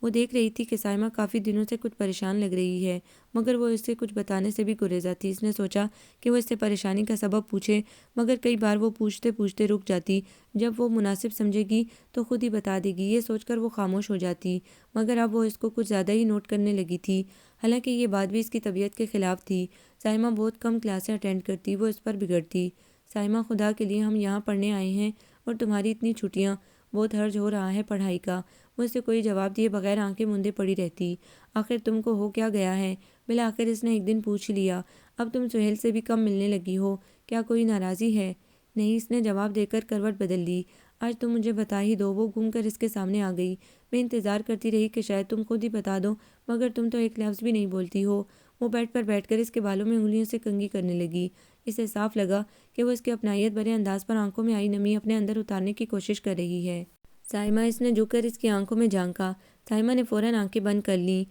وہ دیکھ رہی تھی کہ سائمہ کافی دنوں سے کچھ پریشان لگ رہی ہے مگر وہ اس سے کچھ بتانے سے بھی گریزا تھی۔ اس نے سوچا کہ وہ اس سے پریشانی کا سبب پوچھے مگر کئی بار وہ پوچھتے پوچھتے رک جاتی، جب وہ مناسب سمجھے گی تو خود ہی بتا دے گی، یہ سوچ کر وہ خاموش ہو جاتی، مگر اب وہ اس کو کچھ زیادہ ہی نوٹ کرنے لگی تھی، حالانکہ یہ بات بھی اس کی طبیعت کے خلاف تھی۔ سائمہ بہت کم کلاسیں اٹینڈ کرتی، وہ اس پر بگڑتی۔ سائمہ خدا کے لیے ہم یہاں پڑھنے آئے ہیں اور تمہاری اتنی چھٹیاں، بہت حرج ہو رہا ہے پڑھائی کا۔ وہ اسے کوئی جواب دیے بغیر آنکھیں موندے پڑی رہتی۔ آخر تم کو ہو کیا گیا ہے؟ بالآخر اس نے ایک دن پوچھ لیا۔ اب تم سہیل سے بھی کم ملنے لگی ہو، کیا کوئی ناراضی ہے؟ نہیں، اس نے جواب دے کر کروٹ بدل لی۔ آج تم مجھے بتا ہی دو۔ وہ گھوم کر اس کے سامنے آ گئی۔ میں انتظار کرتی رہی کہ شاید تم خود ہی بتا دو، مگر تم تو ایک لفظ بھی نہیں بولتی ہو۔ وہ بیڈ پر بیٹھ کر اس کے بالوں میں انگلیوں سے کنگھی کرنے لگی۔ اسے صاف لگا کہ وہ اس کے اپنائیت بھرے انداز پر آنکھوں میں آئی نمی اپنے اندر اتارنے کی کوشش کر رہی ہے۔ سائمہ، اس نے جھک کر اس کی آنکھوں میں جھانکا۔ سائمہ نے فوراً آنکھیں بند کر لیں۔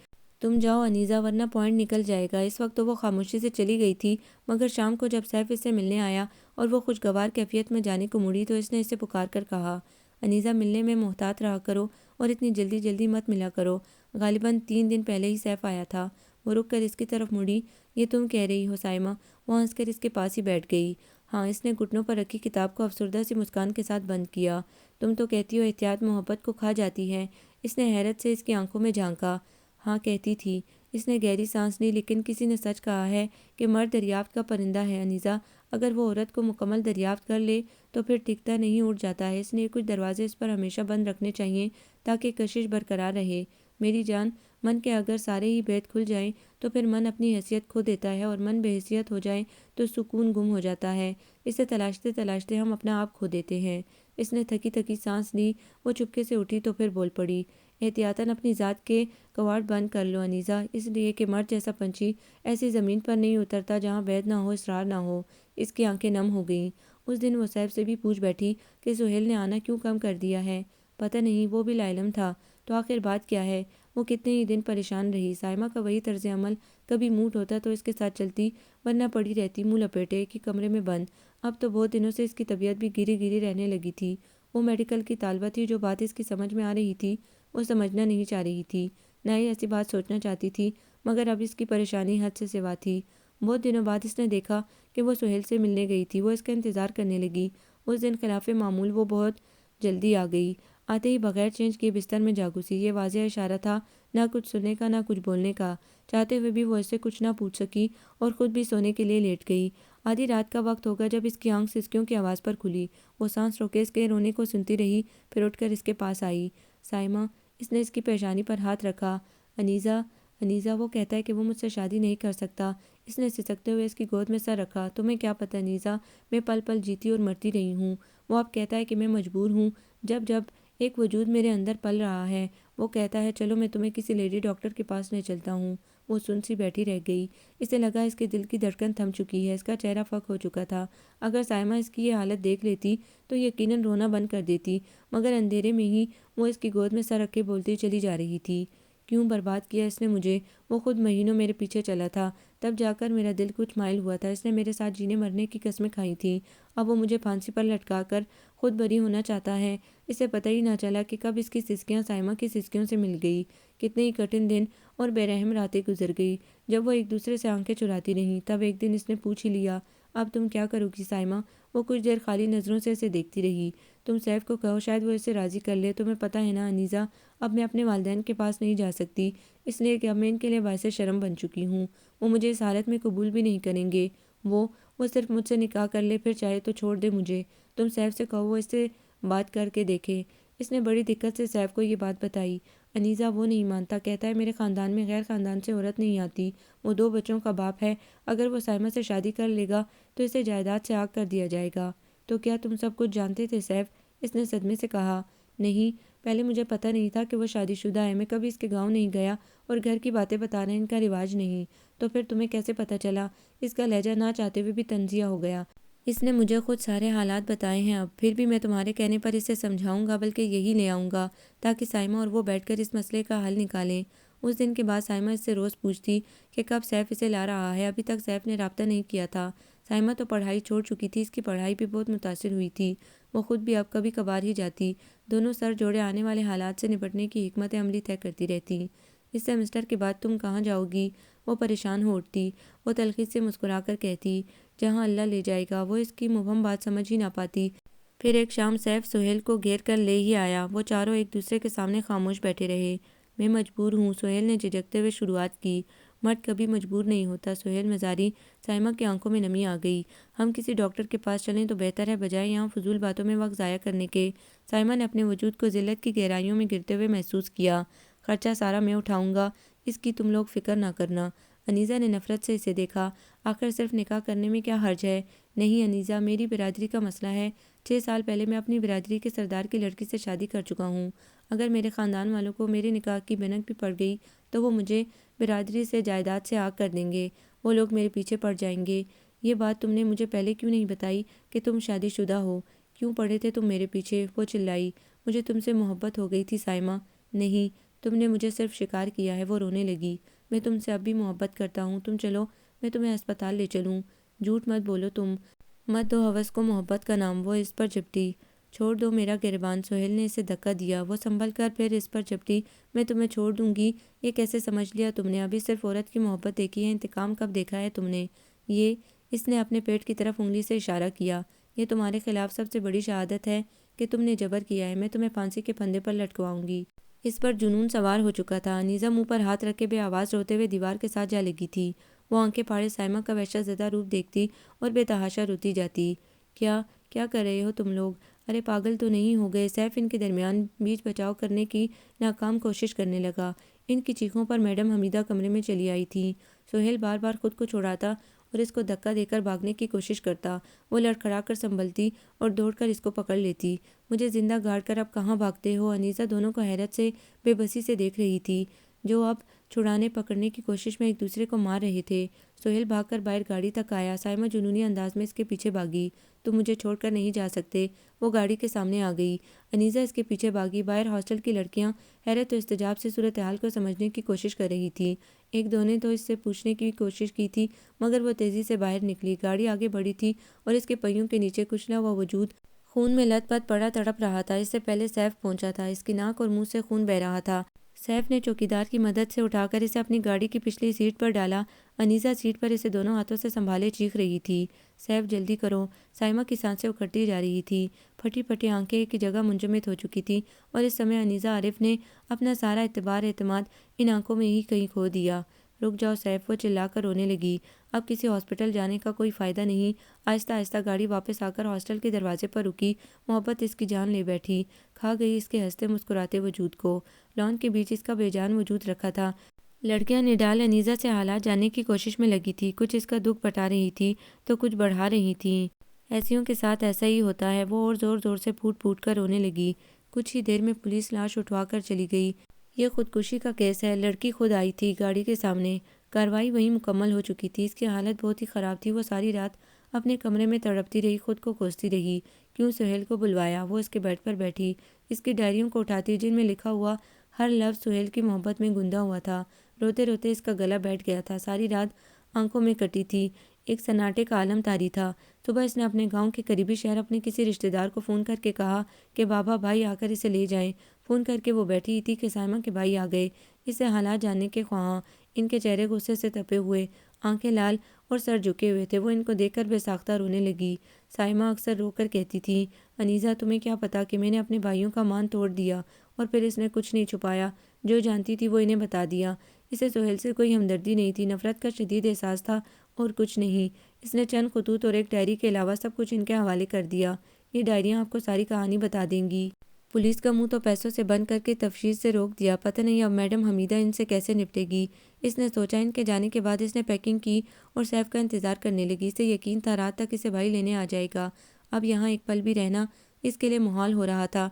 تم جاؤ انیزہ، ورنہ پوائنٹ نکل جائے گا۔ اس وقت تو وہ خاموشی سے چلی گئی تھی، مگر شام کو جب سیف اس سے ملنے آیا اور وہ خوشگوار کیفیت میں جانے کو مڑی تو اس نے اسے پکار کر کہا، انیزہ، ملنے میں محتاط رہا کرو اور اتنی جلدی جلدی مت ملا کرو۔ غالباً 3 دن پہلے ہی سیف آیا تھا۔ وہ رک کر اس کی طرف مڑی۔ یہ تم کہہ رہی ہو سائمہ؟ وہ ہنس کر اس کے پاس ہی بیٹھ گئی۔ ہاں، اس نے گھٹنوں پر رکھی کتاب کو افسردہ سی مسکان کے ساتھ بند کیا۔ تم تو کہتی ہو احتیاط محبت کو کھا جاتی ہے۔ اس نے حیرت سے اس کی آنکھوں میں جھانکا۔ ہاں، کہتی تھی۔ اس نے گہری سانس لی۔ لیکن کسی نے سچ کہا ہے کہ مرد دریافت کا پرندہ ہے انیزہ۔ اگر وہ عورت کو مکمل دریافت کر لے تو پھر ٹکتا نہیں، اڑ جاتا ہے۔ اس لیے کچھ دروازے اس پر ہمیشہ بند رکھنے چاہیے تاکہ کشش برقرار رہے۔ میری جان، من کے اگر سارے ہی بھید کھل جائیں تو پھر من اپنی حیثیت کھو دیتا ہے، اور من بے حیثیت ہو جائے تو سکون گم ہو جاتا ہے۔ اسے تلاشتے تلاشتے ہم اپنا آپ کھو دیتے ہیں۔ اس نے تھکی تھکی سانس لی۔ وہ چپکے سے اٹھی تو پھر بول پڑی، احتیاطاً اپنی ذات کے کواڑ بند کر لو انیزہ، اس لیے کہ مرد جیسا پنچھی ایسی زمین پر نہیں اترتا جہاں وید نہ ہو، اسرار نہ ہو۔ اس کی آنکھیں نم ہو گئیں۔ اس دن وہ سیف سے بھی پوچھ بیٹھی کہ سہیل نے آنا کیوں کم کر دیا ہے۔ پتہ نہیں، وہ بھی لاعلم تھا۔ تو آخر بات کیا ہے؟ وہ کتنے ہی دن پریشان رہی۔ سائمہ کا وہی طرز عمل، کبھی موڈ ہوتا تو اس کے ساتھ چلتی، ورنہ پڑی رہتی منہ لپیٹے ایک ہی کمرے میں بند۔ اب تو بہت دنوں سے اس کی طبیعت بھی گری گری رہنے لگی تھی۔ وہ میڈیکل کی طالبہ تھی۔ جو بات اس کی سمجھ میں آ رہی تھی وہ سمجھنا نہیں چاہ رہی تھی، نہ ہی ایسی بات سوچنا چاہتی تھی، مگر اب اس کی پریشانی حد سے سوا تھی۔ بہت دنوں بعد اس نے دیکھا کہ وہ سہیل سے ملنے گئی تھی۔ وہ اس کا انتظار کرنے لگی۔ اس دن خلاف معمول وہ بہت جلدی آ گئی۔ آتے ہی بغیر چینج کیے بستر میں جا گھسی۔ یہ واضح اشارہ تھا، نہ کچھ سننے کا نہ کچھ بولنے کا۔ چاہتے ہوئے بھی وہ اس سے کچھ نہ پوچھ سکی اور خود بھی سونے کے لیے لیٹ گئی۔ آدھی رات کا وقت ہوگا جب اس کی آنکھ سسکیوں کی آواز پر کھلی۔ وہ سانس روکے اس کے رونے کو سنتی رہی، پھر اٹھ کر اس کے پاس آئی۔ سائمہ، اس نے اس کی پیشانی پر ہاتھ رکھا۔ انیزہ، انیزہ، وہ کہتا ہے کہ وہ مجھ سے شادی نہیں کر سکتا۔ اس نے سسکتے ہوئے اس کی گود میں سر رکھا۔ تمہیں کیا پتہ انیزہ، میں پل پل جیتی اور مرتی رہی ہوں۔ وہ اب کہتا ہے کہ میں مجبور ہوں، جب جب ایک وجود میرے اندر پل رہا ہے۔ وہ کہتا ہے چلو میں تمہیں کسی لیڈی ڈاکٹر کے پاس لے چلتا ہوں۔ وہ سن سی بیٹھی رہ گئی۔ اسے لگا اس کے دل کی دھڑکن تھم چکی ہے۔ اس کا چہرہ فک ہو چکا تھا۔ اگر سائمہ اس کی یہ حالت دیکھ لیتی تو یقیناً رونا بند کر دیتی، مگر اندھیرے میں ہی وہ اس کی گود میں سر رکھے بولتی چلی جا رہی تھی، کیوں برباد کیا اس نے مجھے؟ وہ خود مہینوں میرے پیچھے چلا تھا، تب جا کر میرا دل کچھ مائل ہوا تھا۔ اس نے میرے ساتھ جینے مرنے کی قسمیں کھائی تھیں۔ اب وہ مجھے پھانسی پر لٹکا کر خود بری ہونا چاہتا ہے۔ اسے پتہ ہی نہ چلا کہ کب اس کی سسکیاں سائمہ کی سسکیوں سے مل گئی۔ کتنے ہی کٹھن دن اور بے رحم راتیں گزر گئی جب وہ ایک دوسرے سے آنکھیں چراتی رہیں۔ تب ایک دن اس نے پوچھ ہی لیا، اب تم کیا کرو گی سائمہ؟ وہ کچھ دیر خالی نظروں سے اسے دیکھتی رہی۔ تم سیف کو کہو، شاید وہ اسے راضی کر لے۔ تمہیں پتہ ہے نا انیزہ، اب میں اپنے والدین کے پاس نہیں جا سکتی، اس لیے کہ اب میں ان کے لیے باعث شرم بن چکی ہوں۔ وہ مجھے اس حالت میں قبول بھی نہیں کریں گے۔ وہ صرف مجھ سے نکاح کر لے، پھر چاہے تو چھوڑ دے مجھے۔ تم سیف سے کہو وہ اس سے بات کر کے دیکھے۔ اس نے بڑی دقت سے سیف کو یہ بات بتائی۔ انیزہ، وہ نہیں مانتا، کہتا ہے میرے خاندان میں غیر خاندان سے عورت نہیں آتی۔ وہ 2 بچوں کا باپ ہے۔ اگر وہ سائمہ سے شادی کر لے گا تو اسے جائیداد سے عاق کر دیا جائے گا۔ تو کیا تم سب کچھ جانتے تھے سیف؟ اس نے صدمے سے کہا۔ نہیں، پہلے مجھے پتہ نہیں تھا کہ وہ شادی شدہ ہے۔ میں کبھی اس کے گاؤں نہیں گیا اور گھر کی باتیں بتانا ان کا رواج نہیں۔ تو پھر تمہیں کیسے پتہ چلا؟ اس کا لہجہ نہ چاہتے ہوئے بھی تنزیہ ہو گیا۔ اس نے مجھے خود سارے حالات بتائے ہیں۔ اب پھر بھی میں تمہارے کہنے پر اسے سمجھاؤں گا، بلکہ یہی لے آؤں گا تاکہ سائمہ اور وہ بیٹھ کر اس مسئلے کا حل نکالیں۔ اس دن کے بعد سائمہ اس سے روز پوچھتی کہ کب سیف اسے لا رہا ہے۔ ابھی تک سیف نے رابطہ نہیں کیا تھا۔ سائمہ تو پڑھائی چھوڑ چکی تھی، اس کی پڑھائی بھی بہت متاثر ہوئی تھی۔ وہ خود بھی اب کبھی کبھار ہی جاتی۔ دونوں سر جوڑے آنے والے حالات سے نپٹنے کی حکمت عملی طے کرتی رہتی۔ اس سیمسٹر کے بعد تم کہاں جاؤ گی؟ وہ پریشان ہو اٹھتی۔ وہ تلخی سے مسکرا کر کہتی، جہاں اللہ لے جائے گا۔ وہ اس کی مبہم بات سمجھ ہی نہ پاتی۔ پھر ایک شام سیف سہیل کو گھیر کر لے ہی آیا۔ وہ چاروں ایک دوسرے کے سامنے خاموش بیٹھے رہے۔ میں مجبور ہوں، سہیل نے جھجکتے ہوئے شروعات کی۔ مرد کبھی مجبور نہیں ہوتا سہیل مزاری۔ سائمہ کی آنکھوں میں نمی آ گئی۔ ہم کسی ڈاکٹر کے پاس چلیں تو بہتر ہے، بجائے یہاں فضول باتوں میں وقت ضائع کرنے کے۔ سائمہ نے اپنے وجود کو ذلت کی گہرائیوں میں گرتے ہوئے محسوس کیا۔ خرچہ سارا میں اٹھاؤں گا، اس کی تم لوگ فکر نہ کرنا۔ انیزہ نے نفرت سے اسے دیکھا۔ آخر صرف نکاح کرنے میں کیا حرج ہے؟ نہیں انیزہ، میری برادری کا مسئلہ ہے، 6 سال پہلے میں اپنی برادری کے سردار کی لڑکی سے شادی کر چکا ہوں۔ اگر میرے خاندان والوں کو میرے نکاح کی بھنک بھی پڑ گئی تو وہ مجھے برادری سے جائیداد سے آگ کر دیں گے۔ وہ لوگ میرے پیچھے پڑ جائیں گے۔ یہ بات تم نے مجھے پہلے کیوں نہیں بتائی کہ تم شادی شدہ ہو؟ کیوں پڑے تھے تم میرے پیچھے؟ وہ چلائی۔ مجھے تم سے محبت ہو گئی تھی سائمہ۔ نہیں، تم نے مجھے صرف شکار کیا ہے۔ وہ رونے لگی۔ میں تم سے اب بھی محبت کرتا ہوں۔ تم چلو، میں تمہیں ہسپتال لے چلوں۔ جھوٹ مت بولو تم۔ مت دو ہوس کو محبت کا نام۔ وہ اس پر جھپٹی۔ چھوڑ دو میرا گریبان۔ سہیل نے اسے دھکا دیا۔ وہ سنبھل کر پھر اس پر جھپٹی۔ میں تمہیں چھوڑ دوں گی؟ یہ کیسے سمجھ لیا تم نے؟ ابھی صرف عورت کی محبت دیکھی ہے، انتقام کب دیکھا ہے تم نے؟ یہ، اس نے اپنے پیٹ کی طرف انگلی سے اشارہ کیا، یہ تمہارے خلاف سب سے بڑی شہادت ہے کہ تم نے جبر کیا ہے۔ میں تمہیں پھانسی کے پھندے پر لٹکواؤں گی۔ اس پر جنون سوار ہو چکا تھا۔ انیزہ منہ پر ہاتھ رکھ کے بے آواز روتے ہوئے دیوار کے ساتھ جا لگی تھی۔ وہ آنکھیں پھاڑے سائمہ کا وحشت زدہ روپ دیکھتی اور بے تحاشا روتی جاتی۔ کیا کر رہے ہو تم لوگ؟ ارے پاگل تو نہیں ہو گئے؟ سیف ان کے درمیان بیچ بچاؤ کرنے کی ناکام کوشش کرنے لگا۔ ان کی چیخوں پر میڈم حمیدہ کمرے میں چلی آئی تھیں۔ سہیل بار بار خود کو چھڑاتا اور اس کو دھکا دے کر بھاگنے کی کوشش کرتا۔ وہ لڑکھڑا کر سنبھلتی اور دوڑ کر اس کو پکڑ لیتی۔ مجھے زندہ گاڑ کر اب کہاں بھاگتے ہو؟ انیزہ دونوں کو حیرت سے، بے بسی سے دیکھ رہی تھی، جو اب چھڑانے پکڑنے کی کوشش میں ایک دوسرے کو مار رہے تھے۔ سہیل بھاگ کر باہر گاڑی تک آیا۔ سائمہ جنونی انداز میں اس کے پیچھے بھاگی۔ تم مجھے چھوڑ کر نہیں جا سکتے۔ وہ گاڑی کے سامنے آ گئی۔ انیزہ اس کے پیچھے بھاگی۔ باہر ہاسٹل کی لڑکیاں حیرت و استعجاب سے صورتحال کو سمجھنے کی کوشش کر رہی تھیں۔ ایک دو نے تو اس سے پوچھنے کی کوشش کی تھی، مگر وہ تیزی سے باہر نکلی۔ گاڑی آگے بڑھی تھی اور اس کے پہیوں کے نیچے کچلا ہوا وجود خون میں لت پت پڑا تڑپ رہا تھا۔ اس سے پہلے سیف پہنچا تھا۔ اس کی ناک اور منہ سے خون بہہ رہا تھا۔ سیف نے چوکیدار کی مدد سے اٹھا کر اسے اپنی گاڑی کی پچھلی سیٹ پر ڈالا۔ انیزہ سیٹ پر اسے دونوں ہاتھوں سے سنبھالے چیخ رہی تھی، سیف جلدی کرو۔ سائمہ کی سانسیں اکھڑتی جا رہی تھیں۔ پھٹی پھٹی آنکھیں ایک جگہ منجمد ہو چکی تھیں اور اس سمے انیزہ عارف نے اپنا سارا اعتماد ان آنکھوں میں ہی کہیں کھو دیا۔ رک جاؤ سیف، وہ چلا کر رونے لگی۔ اب کسی ہاسپٹل جانے کا کوئی فائدہ نہیں۔ آہستہ آہستہ گاڑی واپس آ کر ہاسٹل کے دروازے پر رکی۔ محبت اس کی جان لے بیٹھی، کھا گئی اس کے ہنستے مسکراتے وجود کو۔ لان کے بیچ اس کا بے جان وجود رکھا تھا۔ لڑکیاں نڈال انیزہ سے حالات جاننے کی کوشش میں لگی تھی، کچھ اس کا دکھ بٹا رہی تھی تو کچھ بڑھا رہی تھیں۔ ایسیوں کے ساتھ ایسا ہی ہوتا ہے۔ وہ اور زور زور سے پھوٹ پھوٹ کر رونے لگی۔ کچھ ہی دیر میں پولیس لاش اٹھوا کر چلی گئی۔ یہ خودکشی کا کیس ہے۔ لڑکی خود آئی تھی گاڑی کے سامنے۔ کارروائی وہیں مکمل ہو چکی تھی۔ اس کی حالت بہت ہی خراب تھی۔ وہ ساری رات اپنے کمرے میں تڑپتی رہی، خود کو کوستی رہی۔ کیوں سہیل کو بلوایا؟ وہ اس کے بیڈ پر بیٹھی، اس کی ڈائریوں کو اٹھاتی، جن میں لکھا ہوا ہر لفظ سہیل کی محبت میں گندا ہوا تھا۔ روتے روتے اس کا گلا بیٹھ گیا تھا۔ ساری رات آنکھوں میں کٹی تھی۔ ایک سناٹے کا عالم طاری تھا۔ صبح اس نے اپنے گاؤں کے قریبی شہر اپنے کسی رشتہ دار کو فون کر کے کہا کہ بابا بھائی آ کر اسے لے جائیں۔ فون کر کے وہ بیٹھی ہی تھی کہ سائمہ کے بھائی آ گئے، اسے حالات جاننے کے خواہاں۔ ان کے چہرے غصے سے تپے ہوئے، آنکھیں لال اور سر جھکے ہوئے تھے۔ وہ ان کو دیکھ کر بے ساختہ رونے لگی۔ سائمہ اکثر رو کر کہتی تھی، انیزہ تمہیں کیا پتا کہ میں نے اپنے بھائیوں کا مان توڑ دیا، اور پھر اس نے کچھ نہیں چھپایا، جو جانتی تھی وہ انہیں بتا دیا۔ اسے سہیل سے کوئی ہمدردی نہیں تھی، نفرت کا شدید احساس تھا اور کچھ نہیں۔ اس نے چند خطوط اور ایک ڈائری کے علاوہ سب کچھ ان کے حوالے کر دیا۔ یہ ڈائریاں آپ کو ساری کہانی بتا دیں گی۔ پولیس کا منہ تو پیسوں سے بند کر کے تفتیش سے روک دیا۔ پتہ نہیں اب میڈم حمیدہ ان سے کیسے نپٹے گی۔ اس نے سوچا۔ ان کے جانے کے بعد اس نے پیکنگ کی اور سیف کا انتظار کرنے لگی۔ اسے یقین تھا رات تک اسے بھائی لینے آ جائے گا۔ اب یہاں ایک پل بھی رہنا اس کے لیے محال ہو رہا تھا۔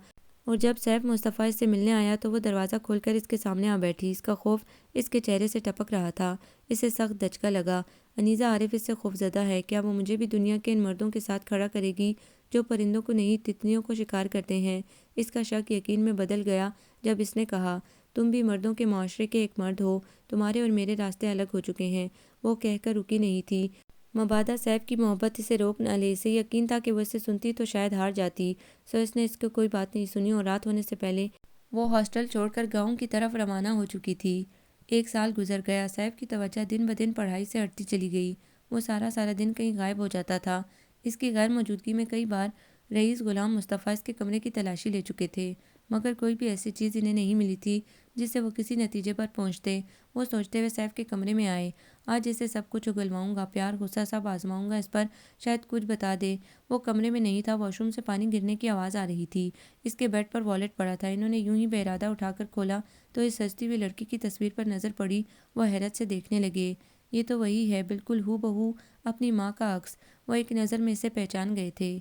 اور جب سیف مصطفیٰ اس سے ملنے آیا تو وہ دروازہ کھول کر اس کے سامنے آ بیٹھی۔ اس کا خوف اس کے چہرے سے ٹپک رہا تھا۔ اسے سخت دھچکا لگا۔ انیزہ عارف اس سے خوفزدہ ہے۔ کیا وہ مجھے بھی دنیا کے ان مردوں کے ساتھ کھڑا کرے گی جو پرندوں کو نہیں تتلیوں کو شکار کرتے ہیں؟ اس کا شک یقین میں بدل گیا جب اس نے کہا، تم بھی مردوں کے معاشرے کے ایک مرد ہو، تمہارے اور میرے راستے الگ ہو چکے ہیں۔ وہ کہہ کر رکی نہیں تھی، مبادا سیف کی محبت اسے روک نہ لے۔ اسے یقین تھا کہ وہ اسے سنتی تو شاید ہار جاتی، سو اس نے اس کی کوئی بات نہیں سنی اور رات ہونے سے پہلے وہ ہاسٹل چھوڑ کر گاؤں کی طرف روانہ ہو چکی تھی۔ 1 سال گزر گیا۔ سیف کی توجہ دن بدن پڑھائی سے ہٹتی چلی گئی۔ وہ سارا دن کہیں غائب ہو جاتا تھا۔ اس کی غیر موجودگی میں کئی بار رئیس غلام مصطفیٰ اس کے کمرے کی تلاشی لے چکے تھے، مگر کوئی بھی ایسی چیز انہیں نہیں ملی تھی جس سے وہ کسی نتیجے پر پہنچتے۔ وہ سوچتے ہوئے سیف کے کمرے میں آئے، آج اسے سب کچھ اگلواؤں گا، پیار غصہ سب آزماؤں گا اس پر، شاید کچھ بتا دے۔ وہ کمرے میں نہیں تھا۔ واش روم سے پانی گرنے کی آواز آ رہی تھی۔ اس کے بیڈ پر والیٹ پڑا تھا۔ انہوں نے یوں ہی بے ارادہ اٹھا کر کھولا تو اس سجتی ہوئی لڑکی کی تصویر پر نظر پڑی۔ وہ حیرت سے دیکھنے لگے۔ یہ تو وہی ہے، بالکل ہو بہو اپنی ماں کا عکس۔ وہ ایک نظر میں اسے پہچان گئے تھے۔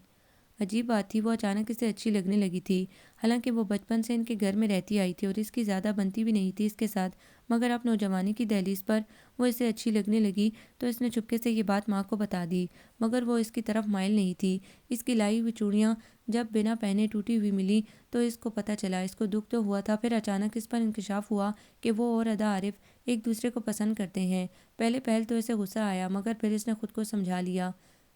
عجیب بات تھی، وہ اچانک اسے اچھی لگنے لگی تھی۔ حالانکہ وہ بچپن سے ان کے گھر میں رہتی آئی تھی اور اس کی زیادہ بنتی بھی نہیں تھی اس کے ساتھ، مگر اب نوجوانی کی دہلیز پر وہ اسے اچھی لگنے لگی تو اس نے چپکے سے یہ بات ماں کو بتا دی، مگر وہ اس کی طرف مائل نہیں تھی۔ اس کی لائی ہوئی چوڑیاں جب بنا پہنے ٹوٹی ہوئی ملی تو اس کو پتہ چلا، اس کو دکھ تو ہوا تھا، پھر اچانک اس پر انکشاف ہوا کہ وہ اور ادا عارف ایک دوسرے کو پسند کرتے ہیں۔ پہلے تو اسے غصہ آیا، مگر پھر اس نے خود کو سمجھا لیا۔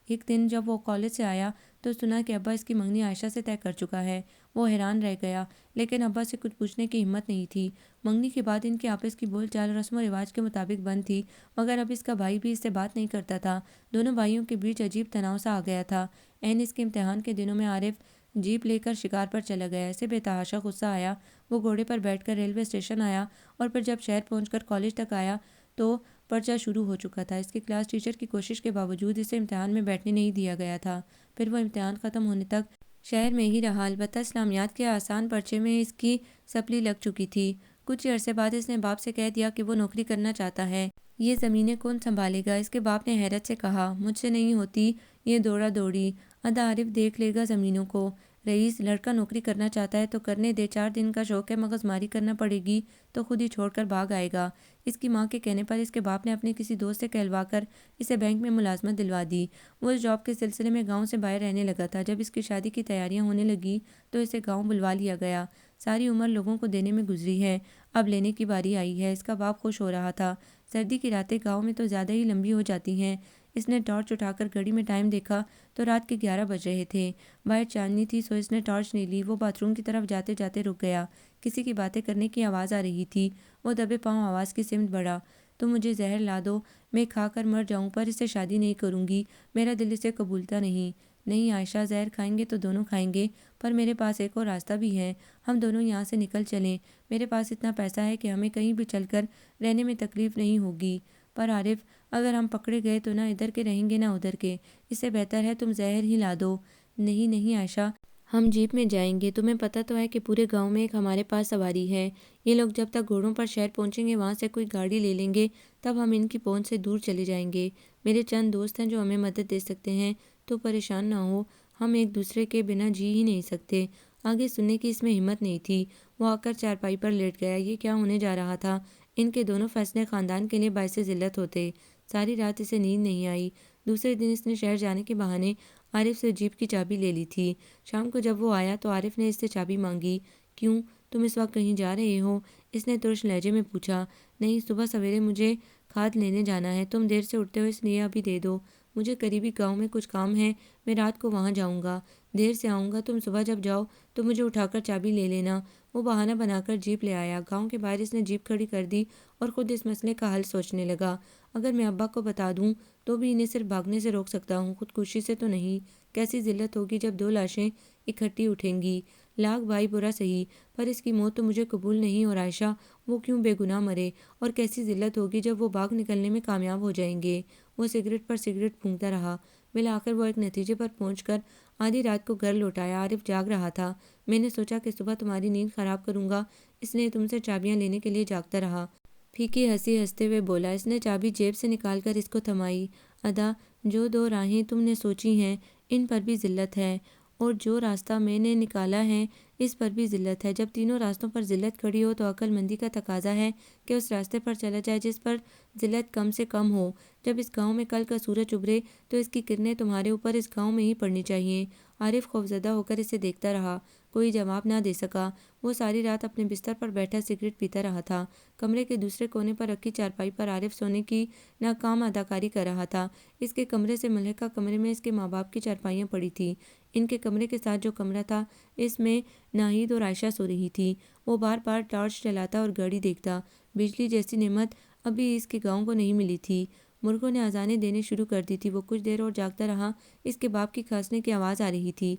ایک دن جب وہ کالج سے آیا تو سنا کہ ابا اس کی منگنی عائشہ سے طے کر چکا ہے۔ وہ حیران رہ گیا، لیکن ابا سے کچھ پوچھنے کی ہمت نہیں تھی۔ منگنی کے بعد ان کے آپس کی بول چال رسم و رواج کے مطابق بند تھی، مگر اب اس کا بھائی بھی اس سے بات نہیں کرتا تھا۔ دونوں بھائیوں کے بیچ عجیب تناؤ سا آ گیا تھا۔ اس کے امتحان کے دنوں میں عارف جیپ لے کر شکار پر چلا گیا۔ اسے بے تحاشا غصہ آیا۔ وہ گھوڑے پر بیٹھ کر ریلوے اسٹیشن آیا اور پھر جب شہر پہنچ کر کالج تک آیا تو پرچہ شروع ہو چکا تھا۔ اس کے کلاس ٹیچر کی کوشش کے باوجود اسے امتحان میں بیٹھنے نہیں دیا گیا تھا۔ پھر وہ امتحان ختم ہونے تک شہر میں ہی رہا، البتہ اسلامیات کے آسان پرچے میں اس کی سپلی لگ چکی تھی۔ کچھ عرصے بعد اس نے باپ سے کہہ دیا کہ وہ نوکری کرنا چاہتا ہے۔ یہ زمینیں کون سنبھالے گا؟ اس کے باپ نے حیرت سے کہا، مجھ سے نہیں ہوتی یہ دوڑا دوڑی، ادا عارف دیکھ لے گا زمینوں کو۔ رئیس، لڑکا نوکری کرنا چاہتا ہے تو کرنے دے، 4 دن کا شوق ہے، مغز ماری کرنا پڑے گی تو خود ہی چھوڑ کر بھاگ آئے گا۔ اس کی ماں کے کہنے پر اس کے باپ نے اپنے کسی دوست سے کہلوا کر اسے بینک میں ملازمت دلوا دی۔ وہ اس جاب کے سلسلے میں گاؤں سے باہر رہنے لگا تھا۔ جب اس کی شادی کی تیاریاں ہونے لگی تو اسے گاؤں بلوا لیا گیا۔ ساری عمر لوگوں کو دینے میں گزری ہے، اب لینے کی باری آئی ہے۔ اس کا باپ خوش ہو رہا تھا۔ سردی کی راتیں گاؤں میں تو زیادہ ہی لمبی ہو جاتی ہیں۔ اس نے ٹارچ اٹھا کر گھڑی میں ٹائم دیکھا تو رات کے 11 بج رہے تھے۔ باہر چاندنی تھی سو اس نے ٹارچ نہیں لی۔ وہ باتھ روم کی طرف جاتے جاتے رک گیا۔ کسی کی باتیں کرنے کی آواز آ رہی تھی۔ وہ دبے پاؤں آواز کی سمت بڑھا۔ تم مجھے زہر لا دو، میں کھا کر مر جاؤں، پر اسے شادی نہیں کروں گی، میرا دل اسے قبولتا نہیں۔ نہیں عائشہ، زہر کھائیں گے تو دونوں کھائیں گے، پر میرے پاس ایک اور راستہ بھی ہے، ہم دونوں یہاں سے نکل چلیں۔ میرے پاس اتنا پیسہ ہے کہ ہمیں کہیں بھی چل کر رہنے میں تکلیف نہیں ہوگی۔ پر عارف، اگر ہم پکڑے گئے تو نہ ادھر کے رہیں گے نہ ادھر کے، اس سے بہتر ہے تم زہر ہی لا دو۔ نہیں عائشہ، ہم جیپ میں جائیں گے، تمہیں پتہ تو ہے کہ پورے گاؤں میں ایک ہمارے پاس سواری ہے۔ یہ لوگ جب تک گھوڑوں پر شہر پہنچیں گے، وہاں سے کوئی گاڑی لے لیں گے، تب ہم ان کی پہنچ سے دور چلے جائیں گے۔ میرے چند دوست ہیں جو ہمیں مدد دے سکتے ہیں، تو پریشان نہ ہو، ہم ایک دوسرے کے بنا جی ہی نہیں سکتے۔ آگے سننے کی اس میں ہمت نہیں تھی۔ وہ آ کر چارپائی پر لیٹ گیا۔ یہ کیا ہونے جا رہا تھا؟ ان کے دونوں فیصلے خاندان کے لیے باعث ذلت ہوتے۔ ساری رات اسے نیند نہیں آئی۔ دوسرے دن اس نے شہر جانے کے بہانے عارف سے جیپ کی چابی لے لی تھی۔ شام کو جب وہ آیا تو عارف نے اس سے چابی مانگی۔ کیوں، تم اس وقت کہیں جا رہے ہو؟ اس نے ترش لہجے میں پوچھا۔ نہیں، صبح سویرے مجھے کھاد لینے جانا ہے، تم دیر سے اٹھتے ہو اس لیے ابھی دے دو۔ مجھے قریبی گاؤں میں کچھ کام ہے، میں رات کو وہاں جاؤں گا، دیر سے آؤں گا، تم صبح جب جاؤ تو مجھے اٹھا کر چابی لے لینا۔ وہ بہانہ بنا کر جیپ لے آیا۔ گاؤں کے باہر اس نے جیپ کھڑی کر دی اور خود اس مسئلے کا حل سوچنے لگا۔ اگر میں ابا کو بتا دوں تو بھی انہیں صرف بھاگنے سے روک سکتا ہوں، خودکشی سے تو نہیں۔ کیسی ذلت ہوگی جب 2 لاشیں اکٹھی اٹھیں گی۔ لاکھ بھائی برا سہی، پر اس کی موت تو مجھے قبول نہیں، اور عائشہ، وہ کیوں بے گناہ مرے؟ اور کیسی ذلت ہوگی جب وہ بھاگ نکلنے میں کامیاب ہو جائیں گے۔ وہ سگریٹ پر سگریٹ پھونکتا رہا۔ بالآخر وہ ایک نتیجے پر پہنچ کر آدھی رات کو گھر لوٹ آیا۔ عارف جاگ رہا تھا۔ میں نے سوچا کہ صبح تمہاری نیند خراب کروں گا، اس لیے تم سے چابیاں لینے کے لیے جاگتا رہا۔ پھیکی ہنسی ہنستے ہوئے بولا۔ اس نے چابی جیب سے نکال کر اس کو تھمائی۔ ادا، جو 2 راہیں تم نے سوچی ہیں ان پر بھی ذلت ہے، اور جو راستہ میں نے نکالا ہے اس پر بھی ذلت ہے۔ جب تینوں راستوں پر ذلت کھڑی ہو تو عقل مندی کا تقاضا ہے کہ اس راستے پر چلا جائے جس پر ذلت کم سے کم ہو۔ جب اس گاؤں میں کل کا سورج ابھرے تو اس کی کرنیں تمہارے اوپر اس گاؤں میں ہی پڑنی چاہیے۔ عارف خوفزدہ ہو کر اسے دیکھتا رہا، کوئی جواب نہ دے سکا۔ وہ ساری رات اپنے بستر پر بیٹھا سگریٹ پیتا رہا تھا۔ کمرے کے دوسرے کونے پر رکھی چارپائی پر عارف سونے کی ناکام اداکاری کر رہا تھا۔ اس کے کمرے سے ملحقہ کمرے میں اس کے ماں باپ کی چارپائیاں پڑی تھیں۔ ان کے کمرے کے ساتھ جو کمرہ تھا اس میں ناہید اور عائشہ سو رہی تھی۔ وہ بار بار ٹارچ جلاتا اور گھڑی دیکھتا۔ بجلی جیسی نعمت ابھی اس کے گاؤں کو نہیں ملی تھی۔ مرغوں نے اذانیں دینے شروع کر دی تھی۔ وہ کچھ دیر اور جاگتا رہا۔ اس کے باپ کی کھانسنے کی آواز آ رہی تھی۔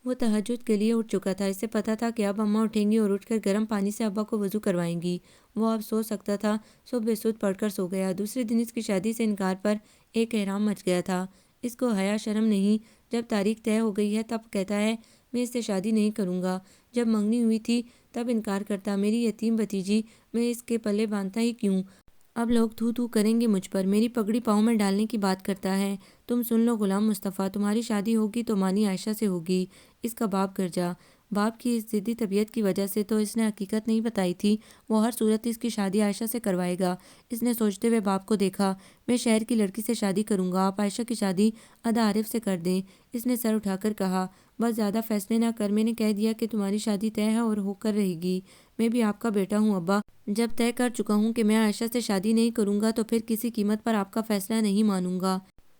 وہ تہجد کے لیے اٹھ چکا تھا۔ اسے پتہ تھا کہ اب اماں اٹھیں گی اور اٹھ کر گرم پانی سے ابا کو وضو کروائیں گی۔ وہ اب سو سکتا تھا، سو بے سود پڑھ کر سو گیا۔ دوسرے دن اس کی شادی سے انکار پر ایک احرام مچ گیا تھا۔ اس کو حیا شرم نہیں، جب تاریخ طے ہو گئی ہے تب کہتا ہے میں اس سے شادی نہیں کروں گا، جب منگنی ہوئی تھی تب انکار کرتا، میری یتیم بھتیجی میں اس کے پلے باندھتا ہی کیوں؟ اب لوگ تھو تھو کریں گے مجھ پر، میری پگڑی پاؤں میں ڈالنے کی بات کرتا ہے تم سن لو غلام مصطفیٰ، تمہاری شادی ہوگی تو مانی عائشہ سے ہوگی، اس کا باپ گرجا۔ باپ کی اس ضدی طبیعت کی وجہ سے تو اس نے حقیقت نہیں بتائی تھی، وہ ہر صورت اس کی شادی عائشہ سے کروائے گا۔ اس نے سوچتے ہوئے باپ کو دیکھا، میں شہر کی لڑکی سے شادی کروں گا، آپ عائشہ کی شادی ادا عارف سے کر دیں۔ اس نے سر اٹھا کر کہا، بس زیادہ فیصلے نہ کر، میں نے کہہ دیا کہ تمہاری شادی طے ہے اور ہو کر رہے گی۔ میں بھی آپ کا بیٹا ہوں ابا، جب طے کر چکا ہوں کہ میں عائشہ سے شادی نہیں کروں گا تو پھر کسی قیمت پر آپ کا فیصلہ نہیں مانوں گا۔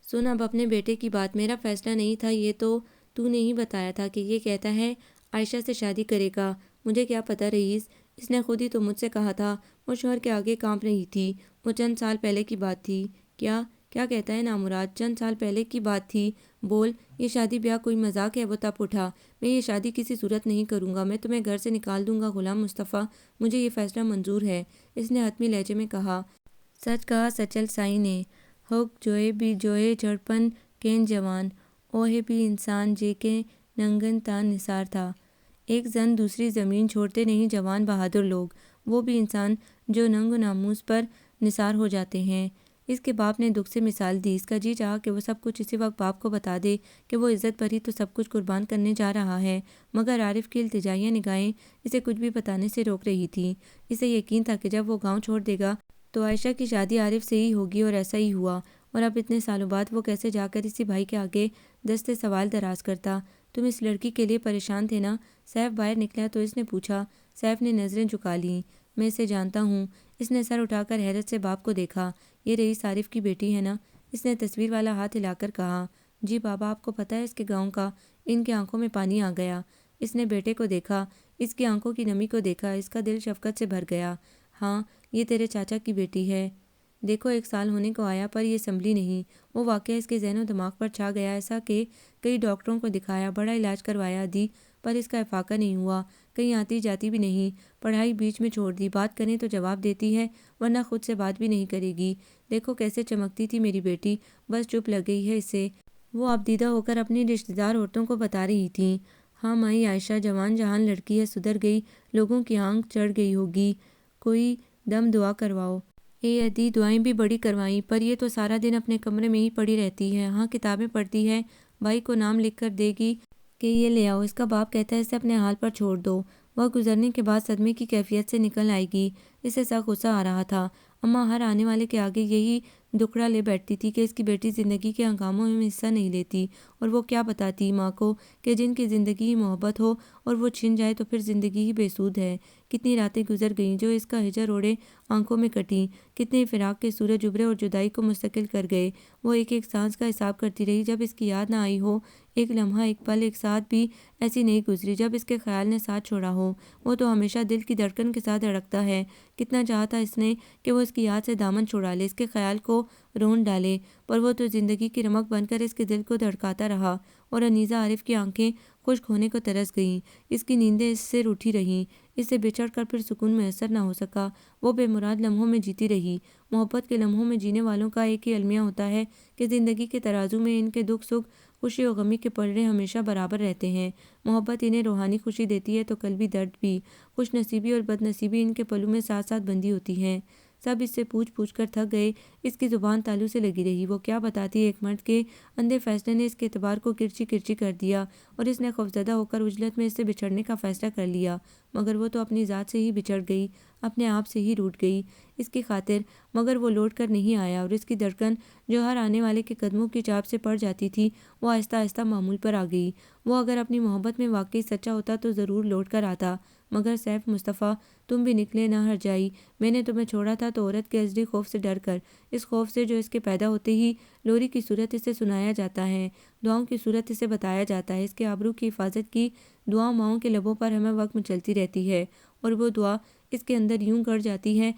سن اب اپنے بیٹے کی بات، میرا فیصلہ نہیں تھا یہ تو نے ہی بتایا تھا کہ یہ کہتا ہے عائشہ سے شادی کرے گا۔ مجھے کیا پتہ رئیس، اس نے خود ہی تو مجھ سے کہا تھا۔ وہ شوہر کے آگے کانپ رہی تھی۔ وہ چند سال پہلے کی بات تھی۔ کیا کہتا ہے نامراد؟ چند سال پہلے کی بات تھی، بول، یہ شادی بیاہ کوئی مذاق ہے؟ وہ تپ اٹھا، میں یہ شادی کسی صورت نہیں کروں گا، میں تمہیں گھر سے نکال دوں گا غلام مصطفیٰ، مجھے یہ فیصلہ منظور ہے۔ اس نے حتمی لہجے میں کہا۔ سچ کہا سچل سائی نے، ہوک جوئے بھی جوئے جھڑپن کین جوان، اوہے بھی انسان جے کے ننگن تا نثار تھا۔ ایک زن دوسری زمین چھوڑتے نہیں جوان بہادر لوگ، وہ بھی انسان جو ننگ و ناموس پر نثار ہو جاتے ہیں۔ اس کے باپ نے دکھ سے مثال دی۔ اس کا جی چاہا کہ وہ سب کچھ اسی وقت باپ کو بتا دے کہ وہ عزت پر ہی تو سب کچھ قربان کرنے جا رہا ہے، مگر عارف کی التجائیہ نگاہیں اسے کچھ بھی بتانے سے روک رہی تھیں۔ اسے یقین تھا کہ جب وہ گاؤں چھوڑ دے گا تو عائشہ کی شادی عارف سے ہی ہوگی، اور ایسا ہی ہوا۔ اور اب اتنے سالوں بعد وہ کیسے جا کر اسی بھائی کے آگے دست سوال دراز کرتا؟ تم اس لڑکی کے لیے پریشان تھے نا؟ سیف باہر نکلا تو اس نے پوچھا۔ سیف نے نظریں جھکا لیں۔ میں اسے جانتا ہوں۔ اس نے سر اٹھا کر حیرت سے باپ کو دیکھا۔ یہ رئیس عارف کی بیٹی ہے نا؟ اس نے تصویر والا ہاتھ ہلا کر کہا۔ جی بابا، آپ کو پتہ ہے اس کے گاؤں کا؟ ان کی آنکھوں میں پانی آ گیا۔ اس نے بیٹے کو دیکھا، اس کی آنکھوں کی نمی کو دیکھا، اس کا دل شفقت سے بھر گیا۔ ہاں، یہ تیرے چاچا کی بیٹی ہے۔ دیکھو 1 سال ہونے کو آیا پر یہ سنبھلی نہیں۔ وہ واقعہ اس کے ذہن و دماغ پر چھا گیا، ایسا کہ کئی ڈاکٹروں کو دکھایا، بڑا علاج کروایا دی، پر اس کا افاقہ نہیں ہوا۔ کہیں آتی جاتی بھی نہیں، پڑھائی بیچ میں چھوڑ دی، بات کریں تو جواب دیتی ہے ورنہ خود سے بات بھی نہیں کرے گی۔ دیکھو کیسے چمکتی تھی میری بیٹی، بس چپ لگ گئی ہے اسے۔ وہ آبدیدہ ہو کر اپنی رشتہ دار عورتوں کو بتا رہی تھیں۔ ہاں مائی عائشہ جوان جہان لڑکی ہے، سدھر گئی، لوگوں کی آنکھ چڑھ گئی ہوگی، کوئی دم دعا کرواؤ۔ اے ادی، دعائیں بھی بڑی کروائیں، پر یہ تو سارا دن اپنے کمرے میں ہی پڑی رہتی ہے۔ ہاں کتابیں پڑھتی ہے، بھائی کو نام لکھ کر دے گی کہ یہ لے آؤ۔ اس کا باپ کہتا ہے اسے اپنے حال پر چھوڑ دو، وہ گزرنے کے بعد صدمے کی کیفیت سے نکل آئے گی۔ اسے سخت غصہ آ رہا تھا۔ اماں ہر آنے والے کے آگے یہی دکڑا لے بیٹھتی تھی کہ اس کی بیٹی زندگی کے ہنگاموں میں حصہ نہیں لیتی، اور وہ کیا بتاتی ماں کو کہ جن کی زندگی ہی محبت ہو اور وہ چھن جائے تو پھر زندگی ہی بے سود ہے۔ کتنی راتیں گزر گئیں جو اس کا ہجر اوڑھے آنکھوں میں کٹیں، کتنے فراق کے سورج ابھرے اور جدائی کو مستقل کر گئے۔ وہ ایک ایک سانس کا حساب کرتی رہی، جب اس کی یاد نہ آئی ہو، ایک لمحہ، ایک پل، ایک ساتھ بھی ایسی نہیں گزری جب اس کے خیال نے ساتھ چھوڑا ہو۔ وہ تو ہمیشہ دل کی دھڑکن کے ساتھ دھڑکتا ہے۔ کتنا چاہا تھا اس نے کہ وہ اس کی یاد سے دامن چھڑا لے، اس کے خیال کو رون ڈالے، پر وہ تو زندگی کی رمق بن کر اس کے دل کو دھڑکاتا رہا، اور انیزہ عارف کی آنکھیں خشک ہونے کو ترس گئیں، اس کی نیندیں اس سے روٹھی رہیں، اس سے بچھڑ کر پھر سکون میسر نہ ہو سکا۔ وہ بے مراد لمحوں میں جیتی رہی۔ محبت کے لمحوں میں جینے والوں کا ایک ہی المیہ ہوتا ہے کہ زندگی کے ترازو میں ان کے دکھ سکھ، خوشی و غمی کے پلڑے ہمیشہ برابر رہتے ہیں۔ محبت انہیں روحانی خوشی دیتی ہے تو قلبی درد بھی۔ خوش نصیبی اور بد نصیبی ان کے پلوں میں ساتھ ساتھ بندھی ہوتی ہیں۔ سب اس سے پوچھ پوچھ کر تھک گئے، اس کی زبان تالو سے لگی رہی۔ وہ کیا بتاتی؟ ایک مرد کے اندھے فیصلے نے اس کے اعتبار کو کرچی کرچی کر دیا، اور اس نے خوفزدہ ہو کر عجلت میں اس سے بچھڑنے کا فیصلہ کر لیا، مگر وہ تو اپنی ذات سے ہی بچھڑ گئی، اپنے آپ سے ہی روٹھ گئی اس کی خاطر، مگر وہ لوٹ کر نہیں آیا، اور اس کی دھڑکن جو ہر آنے والے کے قدموں کی چاپ سے پڑ جاتی تھی، وہ آہستہ آہستہ معمول پر آ گئی۔ وہ اگر اپنی محبت میں واقعی سچا ہوتا تو ضرور لوٹ کر آتا، مگر سیف مصطفیٰ، تم بھی نکلے نہ ہر جائی، میں نے تمہیں چھوڑا تھا تو عورت کے ازلی خوف سے ڈر کر، اس خوف سے جو اس کے پیدا ہوتے ہی لوری کی صورت اسے سنایا جاتا ہے، دعاؤں کی صورت اسے بتایا جاتا ہے، اس کے آبرو کی حفاظت کی دعا ماؤں کے لبوں پر ہمیں وقت میں چلتی رہتی ہے، اور وہ دعا اس کے اندر یوں گڑ جاتی ہے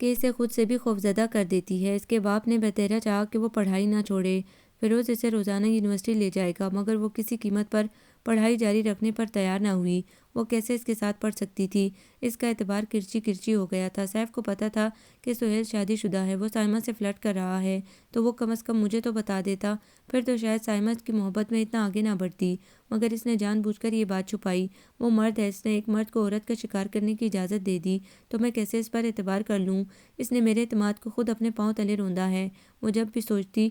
کہ اسے خود سے بھی خوفزدہ کر دیتی ہے۔ اس کے باپ نے بتہرا چاہا کہ وہ پڑھائی نہ چھوڑے، فیروز اسے روزانہ یونیورسٹی لے جائے گا، مگر وہ کسی قیمت پر پڑھائی جاری رکھنے پر تیار نہ ہوئی۔ وہ کیسے اس کے ساتھ پڑھ سکتی تھی؟ اس کا اعتبار کرچی کرچی ہو گیا تھا۔ سیف کو پتہ تھا کہ سہیل شادی شدہ ہے، وہ سائمہ سے فلرٹ کر رہا ہے، تو وہ کم از کم مجھے تو بتا دیتا، پھر تو شاید سائمہ کی محبت میں اتنا آگے نہ بڑھتی، مگر اس نے جان بوجھ کر یہ بات چھپائی۔ وہ مرد ہے، اس نے ایک مرد کو عورت کا شکار کرنے کی اجازت دے دی، تو میں کیسے اس پر اعتبار کر لوں؟ اس نے میرے اعتماد کو خود اپنے پاؤں تلے روندا ہے۔ وہ جب بھی سوچتی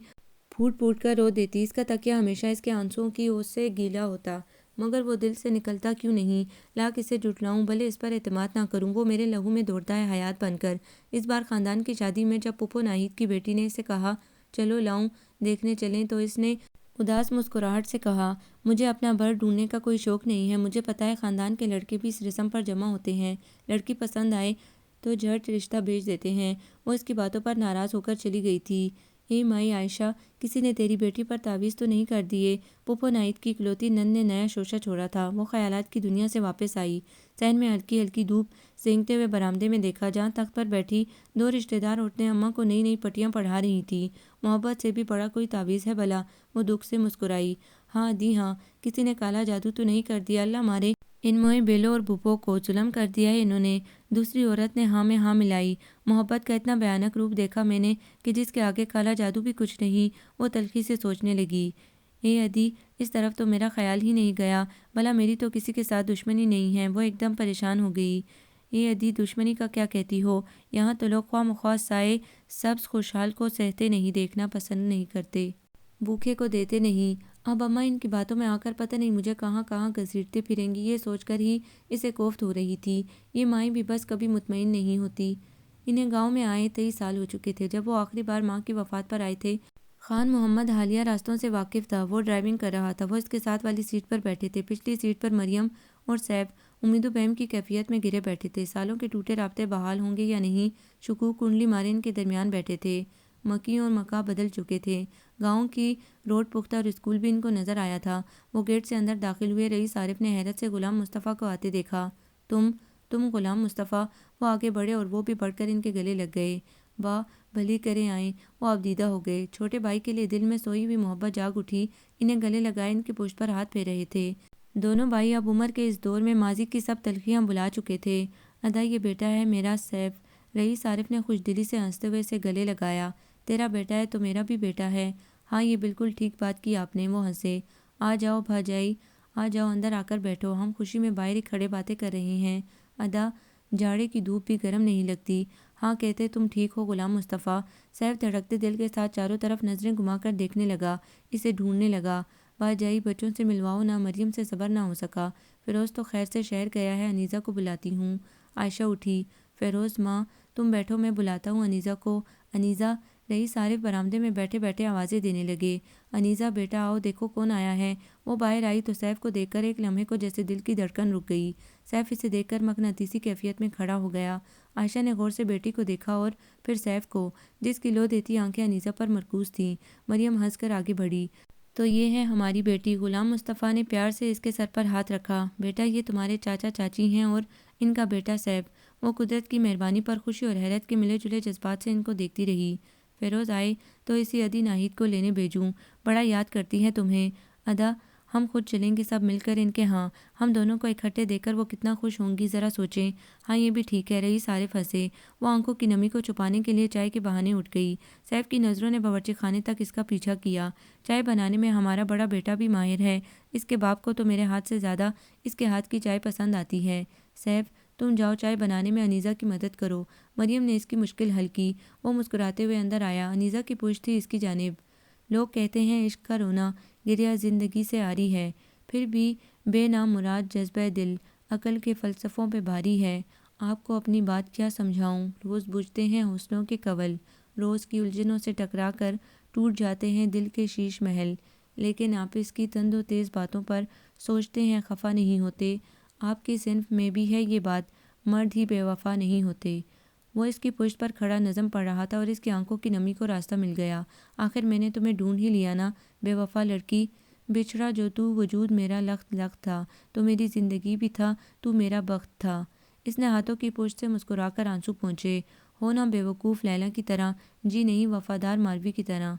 پھوٹ پھوٹ کر رو دیتی، اس کا تکیہ ہمیشہ اس کے آنسوؤں کی اوس سے گیلا ہوتا، مگر وہ دل سے نکلتا کیوں نہیں؟ لاکھ اسے جھٹلاؤں، بھلے اس پر اعتماد نہ کروں، وہ میرے لہو میں دوڑتا ہے حیات بن کر۔ اس بار خاندان کی شادی میں جب پھپھو ناہید کی بیٹی نے اسے کہا چلو لاؤں دیکھنے چلیں، تو اس نے اداس مسکراہٹ سے کہا مجھے اپنا بر ڈھونڈنے کا کوئی شوق نہیں ہے، مجھے پتہ ہے خاندان کے لڑکے بھی اس رسم پر جمع ہوتے ہیں، لڑکی پسند آئے تو جھٹ رشتہ بھیج دیتے ہیں۔ وہ اس کی باتوں پر ناراض ہو کر چلی گئی تھی۔ اے مائی عائشہ، کسی نے تیری بیٹی پر تعویذ تو نہیں کر دیے؟ پھپھو ناہید کی اکلوتی نند نے نیا شوشہ چھوڑا تھا۔ وہ خیالات کی دنیا سے واپس آئی، صحن میں ہلکی ہلکی دھوپ سینکتے ہوئے برآمدے میں دیکھا جہاں تخت پر بیٹھی دو رشتہ دار عورتیں اماں کو نئی نئی پٹیاں پڑھا رہی تھیں۔ محبت سے بھی بڑا کوئی تعویذ ہے بھلا؟ وہ دکھ سے مسکرائی۔ ہاں دی ہاں، کسی نے کالا جادو تو نہیں کر دیا؟ اللہ مارے ان موئے بیلوں اور بھوپوں کو، ظلم کر دیا ہے انہوں نے۔ دوسری عورت نے ہاں میں ہاں ملائی۔ محبت کا اتنا بھیانک روپ دیکھا میں نے کہ جس کے آگے کالا جادو بھی کچھ نہیں۔ وہ تلخی سے سوچنے لگی، اے ادی، اس طرف تو میرا خیال ہی نہیں گیا، بھلا میری تو کسی کے ساتھ دشمنی نہیں ہے۔ وہ ایک دم پریشان ہو گئی۔ اے ادی، دشمنی کا کیا کہتی ہو؟ یہاں تو لوگ خواہ مخواہ سائے سبز خوشحال کو سہتے نہیں، دیکھنا پسند نہیں کرتے، بھوکے کو دیتے نہیں۔ اب اماں ان کی باتوں میں آ کر پتہ نہیں مجھے کہاں کہاں گھسیٹتے پھریں گی، یہ سوچ کر ہی اسے کوفت ہو رہی تھی۔ یہ مائیں بھی بس کبھی مطمئن نہیں ہوتی۔ انہیں گاؤں میں آئے 23 سال ہو چکے تھے جب وہ آخری بار ماں کی وفات پر آئے تھے۔ خان محمد حالیہ راستوں سے واقف تھا، وہ ڈرائیونگ کر رہا تھا۔ وہ اس کے ساتھ والی سیٹ پر بیٹھے تھے، پچھلی سیٹ پر مریم اور سیف امید و بہم کی کیفیت میں گرے بیٹھے تھے۔ سالوں کے ٹوٹے رابطے بحال ہوں گے یا نہیں، شکوک کنڈلی مارے ان کے درمیان بیٹھے تھے۔ مکیں اور مکاں بدل چکے تھے، گاؤں کی روڈ پختہ اور اسکول بھی ان کو نظر آیا تھا۔ وہ گیٹ سے اندر داخل ہوئے، رئیس عارف نے حیرت سے غلام مصطفیٰ کو آتے دیکھا۔ تم غلام مصطفیٰ؟ وہ آگے بڑھے اور وہ بھی بڑھ کر ان کے گلے لگ گئے۔ واہ، بھلی کریں آئیں۔ وہ ابدیدہ ہو گئے، چھوٹے بھائی کے لیے دل میں سوئی ہوئی محبت جاگ اٹھی، انہیں گلے لگائے ان کی پشت پر ہاتھ پھیر رہے تھے۔ دونوں بھائی اب عمر کے اس دور میں ماضی کی سب تلخیاں بھلا چکے تھے۔ ادا، یہ بیٹا ہے میرا سیف۔ رئیس عارف نے خوش دلی سے ہنستے ہوئے اسے گلے لگایا۔ تیرا بیٹا ہے تو میرا بھی بیٹا ہے۔ ہاں، یہ بالکل ٹھیک بات کی آپ نے۔ وہ ہنسے۔ آ جاؤ بھاجائی، آ جاؤ اندر آ کر بیٹھو، ہم خوشی میں باہر ہی کھڑے باتیں کر رہے ہیں۔ ادا، جاڑے کی دھوپ بھی گرم نہیں لگتی۔ ہاں کہتے تم ٹھیک ہو غلام مصطفیٰ؟ سیف دھڑکتے دل کے ساتھ چاروں طرف نظریں گھما کر دیکھنے لگا، اسے ڈھونڈنے لگا۔ بھاجائی، بچوں سے ملواؤ نا۔ مریم سے صبر نہ ہو سکا۔ فیروز تو خیر سے شہر گیا ہے، انیزہ کو بلاتی ہوں۔ عائشہ اٹھی۔ فیروز ماں تم بیٹھو، میں بلاتا ہوں انیزہ کو۔ انیزہ، رئیس عارف برآمدے میں بیٹھے بیٹھے آوازیں دینے لگے۔ انیزہ بیٹا آؤ، دیکھو کون آیا ہے۔ وہ باہر آئی تو سیف کو دیکھ کر ایک لمحے کو جیسے دل کی دھڑکن رک گئی۔ سیف اسے دیکھ کر مقناطیسی کیفیت میں کھڑا ہو گیا۔ عائشہ نے غور سے بیٹی کو دیکھا اور پھر سیف کو، جس کی لو دیتی آنکھیں انیزہ پر مرکوز تھیں۔ مریم ہنس کر آگے بڑھی۔ تو یہ ہے ہماری بیٹی۔ غلام مصطفیٰ نے پیار سے اس کے سر پر ہاتھ رکھا۔ بیٹا، یہ تمہارے چاچا چاچی ہیں اور ان کا بیٹا سیف۔ وہ قدرت کی مہربانی پر خوشی اور حیرت کے ملے جلے جذبات سے ان کو دیکھتی رہی۔ فیروز آئے تو اسی ادی ناہید کو لینے بھیجوں، بڑا یاد کرتی ہے تمہیں۔ ادا، ہم خود چلیں گے سب مل کر ان کے ہاں، ہم دونوں کو اکٹھے دیکھ کر وہ کتنا خوش ہوں گی، ذرا سوچیں۔ ہاں یہ بھی ٹھیک ہے، رئیس عارف ہنسے۔ وہ آنکھوں کی نمی کو چھپانے کے لیے چائے کے بہانے اٹھ گئی۔ سیف کی نظروں نے باورچی خانے تک اس کا پیچھا کیا۔ چائے بنانے میں ہمارا بڑا بیٹا بھی ماہر ہے، اس کے باپ کو تو میرے ہاتھ سے زیادہ اس کے ہاتھ کی چائے پسند آتی ہے۔ سیف، تم جاؤ چائے بنانے میں انیزہ کی مدد کرو۔ مریم نے اس کی مشکل حل کی۔ وہ مسکراتے ہوئے اندر آیا، انیزہ کی پشت تھی اس کی جانب۔ لوگ کہتے ہیں عشق کا رونا گریہ زندگی سے عاری ہے، پھر بھی بے نام مراد جذبہ دل عقل کے فلسفوں پہ بھاری ہے۔ آپ کو اپنی بات کیا سمجھاؤں، روز بجھتے ہیں حسنوں کے کنول، روز کی الجھنوں سے ٹکرا کر ٹوٹ جاتے ہیں دل کے شیش محل، لیکن آپ اس کی تند و تیز باتوں پر سوچتے ہیں خفا نہیں ہوتے۔ آپ کی صنف میں بھی ہے یہ بات، مرد ہی بے وفا نہیں ہوتے۔ وہ اس کی پشت پر کھڑا نظم پڑھ رہا تھا اور اس کی آنکھوں کی نمی کو راستہ مل گیا۔ آخر میں نے تمہیں ڈھونڈ ہی لیا نا، بے وفا لڑکی۔ بچھڑا جو تو وجود میرا لخت لخت تھا، تو میری زندگی بھی تھا، تو میرا بخت تھا۔ اس نے ہاتھوں کی پشت سے مسکرا کر آنسو پونچھے۔ ہو نا بے وقوف لیلا کی طرح، جی نہیں، وفادار ماروی کی طرح،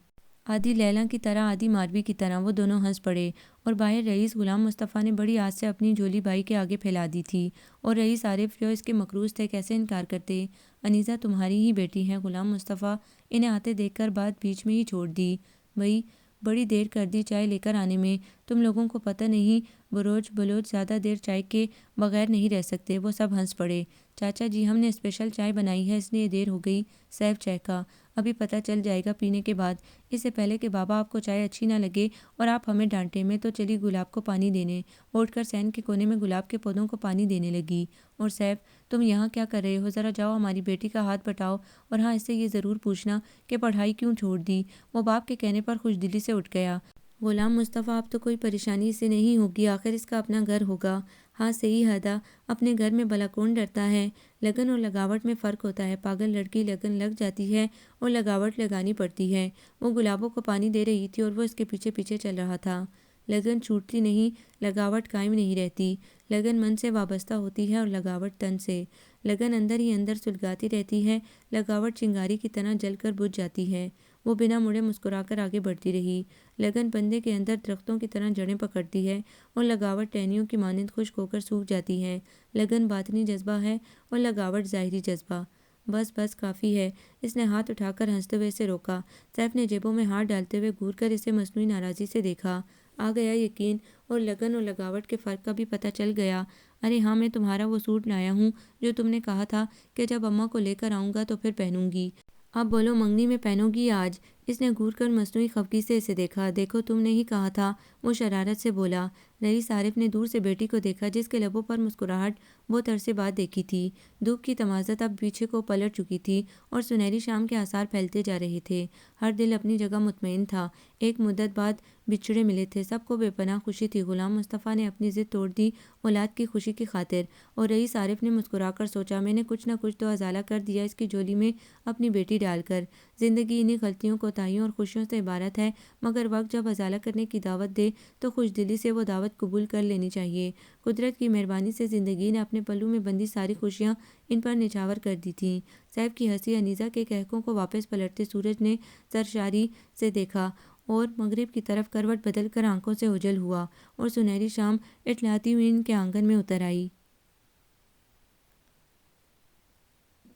آدھی لیلا کی طرح، آدھی ماروی کی طرح۔ وہ دونوں ہنس پڑے اور باہر رئیس غلام مصطفیٰ نے بڑی آس سے اپنی جھولی بھائی کے آگے پھیلا دی تھی، اور رئیس عارف جو اس کے مقروض تھے کیسے انکار کرتے۔ انیزہ تمہاری ہی بیٹی ہے غلام مصطفیٰ۔ انہیں آتے دیکھ کر بات بیچ میں ہی چھوڑ دی۔ بھئی، بڑی دیر کر دی چائے لے کر آنے میں، تم لوگوں کو پتہ نہیں بروج بلوچ زیادہ دیر چائے کے بغیر نہیں رہ سکتے۔ وہ سب ہنس پڑے۔ چاچا جی ہم نے اسپیشل چائے بنائی ہے اس لیے دیر ہو گئی، سیف چہکا۔ ابھی پتہ چل جائے گا پینے کے بعد، اس سے پہلے کہ بابا آپ کو چائے اچھی نہ لگے اور آپ ہمیں ڈانٹیں۔ میں تو چلی گلاب کو پانی دینے، اٹھ کر صحن کے کونے میں گلاب کے پودوں کو پانی دینے لگی۔ اور سیف تم یہاں کیا کر رہے ہو؟ ذرا جاؤ ہماری بیٹی کا ہاتھ بٹاؤ، اور ہاں اس سے یہ ضرور پوچھنا کہ پڑھائی کیوں چھوڑ دی۔ وہ باپ کے کہنے پر خوش دلی سے اٹھ گیا۔ غلام مصطفیٰ اب تو کوئی پریشانی اسے نہیں ہوگی، آخر اس کا اپنا گھر ہوگا۔ ہاں صحیح ہدا، اپنے گھر میں بھلا کون ڈرتا ہے؟ لگن اور لگاوٹ میں فرق ہوتا ہے، پاگل لڑکی لگن لگ جاتی ہے اور لگاوٹ لگانی پڑتی ہے۔ وہ گلابوں کو پانی دے رہی تھی اور وہ اس کے پیچھے پیچھے چل رہا تھا۔ لگن چھوٹتی نہیں، لگاوٹ قائم نہیں رہتی۔ لگن من سے وابستہ ہوتی ہے اور لگاوٹ تن سے۔ لگن اندر ہی اندر سلگاتی رہتی ہے، لگاوٹ چنگاری کی طرح جل کر بجھ جاتی ہے۔ وہ بنا مڑے مسکرا کر آگے بڑھتی رہی۔ لگن بندے کے اندر درختوں کی طرح جڑیں پکڑتی ہے اور لگاوٹ ٹہنیوں کی مانند خشک ہو کر سوکھ جاتی ہے۔ لگن باطنی جذبہ ہے اور لگاوٹ ظاہری جذبہ۔ بس بس کافی ہے، اس نے ہاتھ اٹھا کر ہنستے ہوئے اسے روکا۔ سیف نے جیبوں میں ہاتھ ڈالتے ہوئے گھور کر اسے مصنوعی ناراضی سے دیکھا۔ آ گیا یقین، اور لگن اور لگاوٹ کے فرق کا بھی پتہ چل گیا۔ ارے ہاں، میں تمہارا وہ سوٹ لایا ہوں جو تم نے کہا تھا کہ جب اماں کو لے کر آؤں گا تو پھر پہنوں گی۔ اب بولو منگنی میں پہنو گی آج؟ اس نے گھور کر مصنوعی خفگی سے اسے دیکھا۔ دیکھو تم نے ہی کہا تھا، وہ شرارت سے بولا۔ رئیس عارف نے دور سے بیٹی کو دیکھا جس کے لبوں پر مسکراہٹ بہت عرصے بعد دیکھی تھی۔ دھوپ کی تمازت اب پیچھے کو پلٹ چکی تھی اور سنہری شام کے آثار پھیلتے جا رہے تھے۔ ہر دل اپنی جگہ مطمئن تھا۔ ایک مدت بعد بچھڑے ملے تھے، سب کو بے پناہ خوشی تھی۔ غلام مصطفیٰ نے اپنی ضد توڑ دی اولاد کی خوشی کی خاطر، اور رئیس عارف نے مسکرا کر سوچا میں نے کچھ نہ کچھ تو ازالہ کر دیا اس کی جھولی میں اپنی بیٹی ڈال کر۔ زندگی انہی غلطیوں، کوتاہیوں اور خوشیوں سے عبارت ہے، مگر وقت جب ازالہ کرنے کی دعوت دے تو خوش دلی سے وہ دعوت قبول کر لینی چاہیے۔ قدرت کی مہربانی سے زندگی نے اپنے پلو میں بندھی ساری خوشیاں ان پر نچھاور کر دی تھیں۔ سیف کی ہنسی انیزہ کے قہقہوں کو واپس پلٹتے سورج نے سرشاری سے دیکھا اور مغرب کی طرف کروٹ بدل کر آنکھوں سے اوجھل ہوا، اور سنہری شام اٹھلاتی ہوئی ان کے آنگن میں اتر آئی۔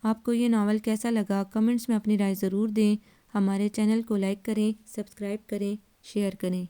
آپ کو یہ ناول کیسا لگا؟ کمنٹس میں اپنی رائے ضرور دیں۔ ہمارے چینل کو لائک کریں، سبسکرائب کریں، شیئر کریں۔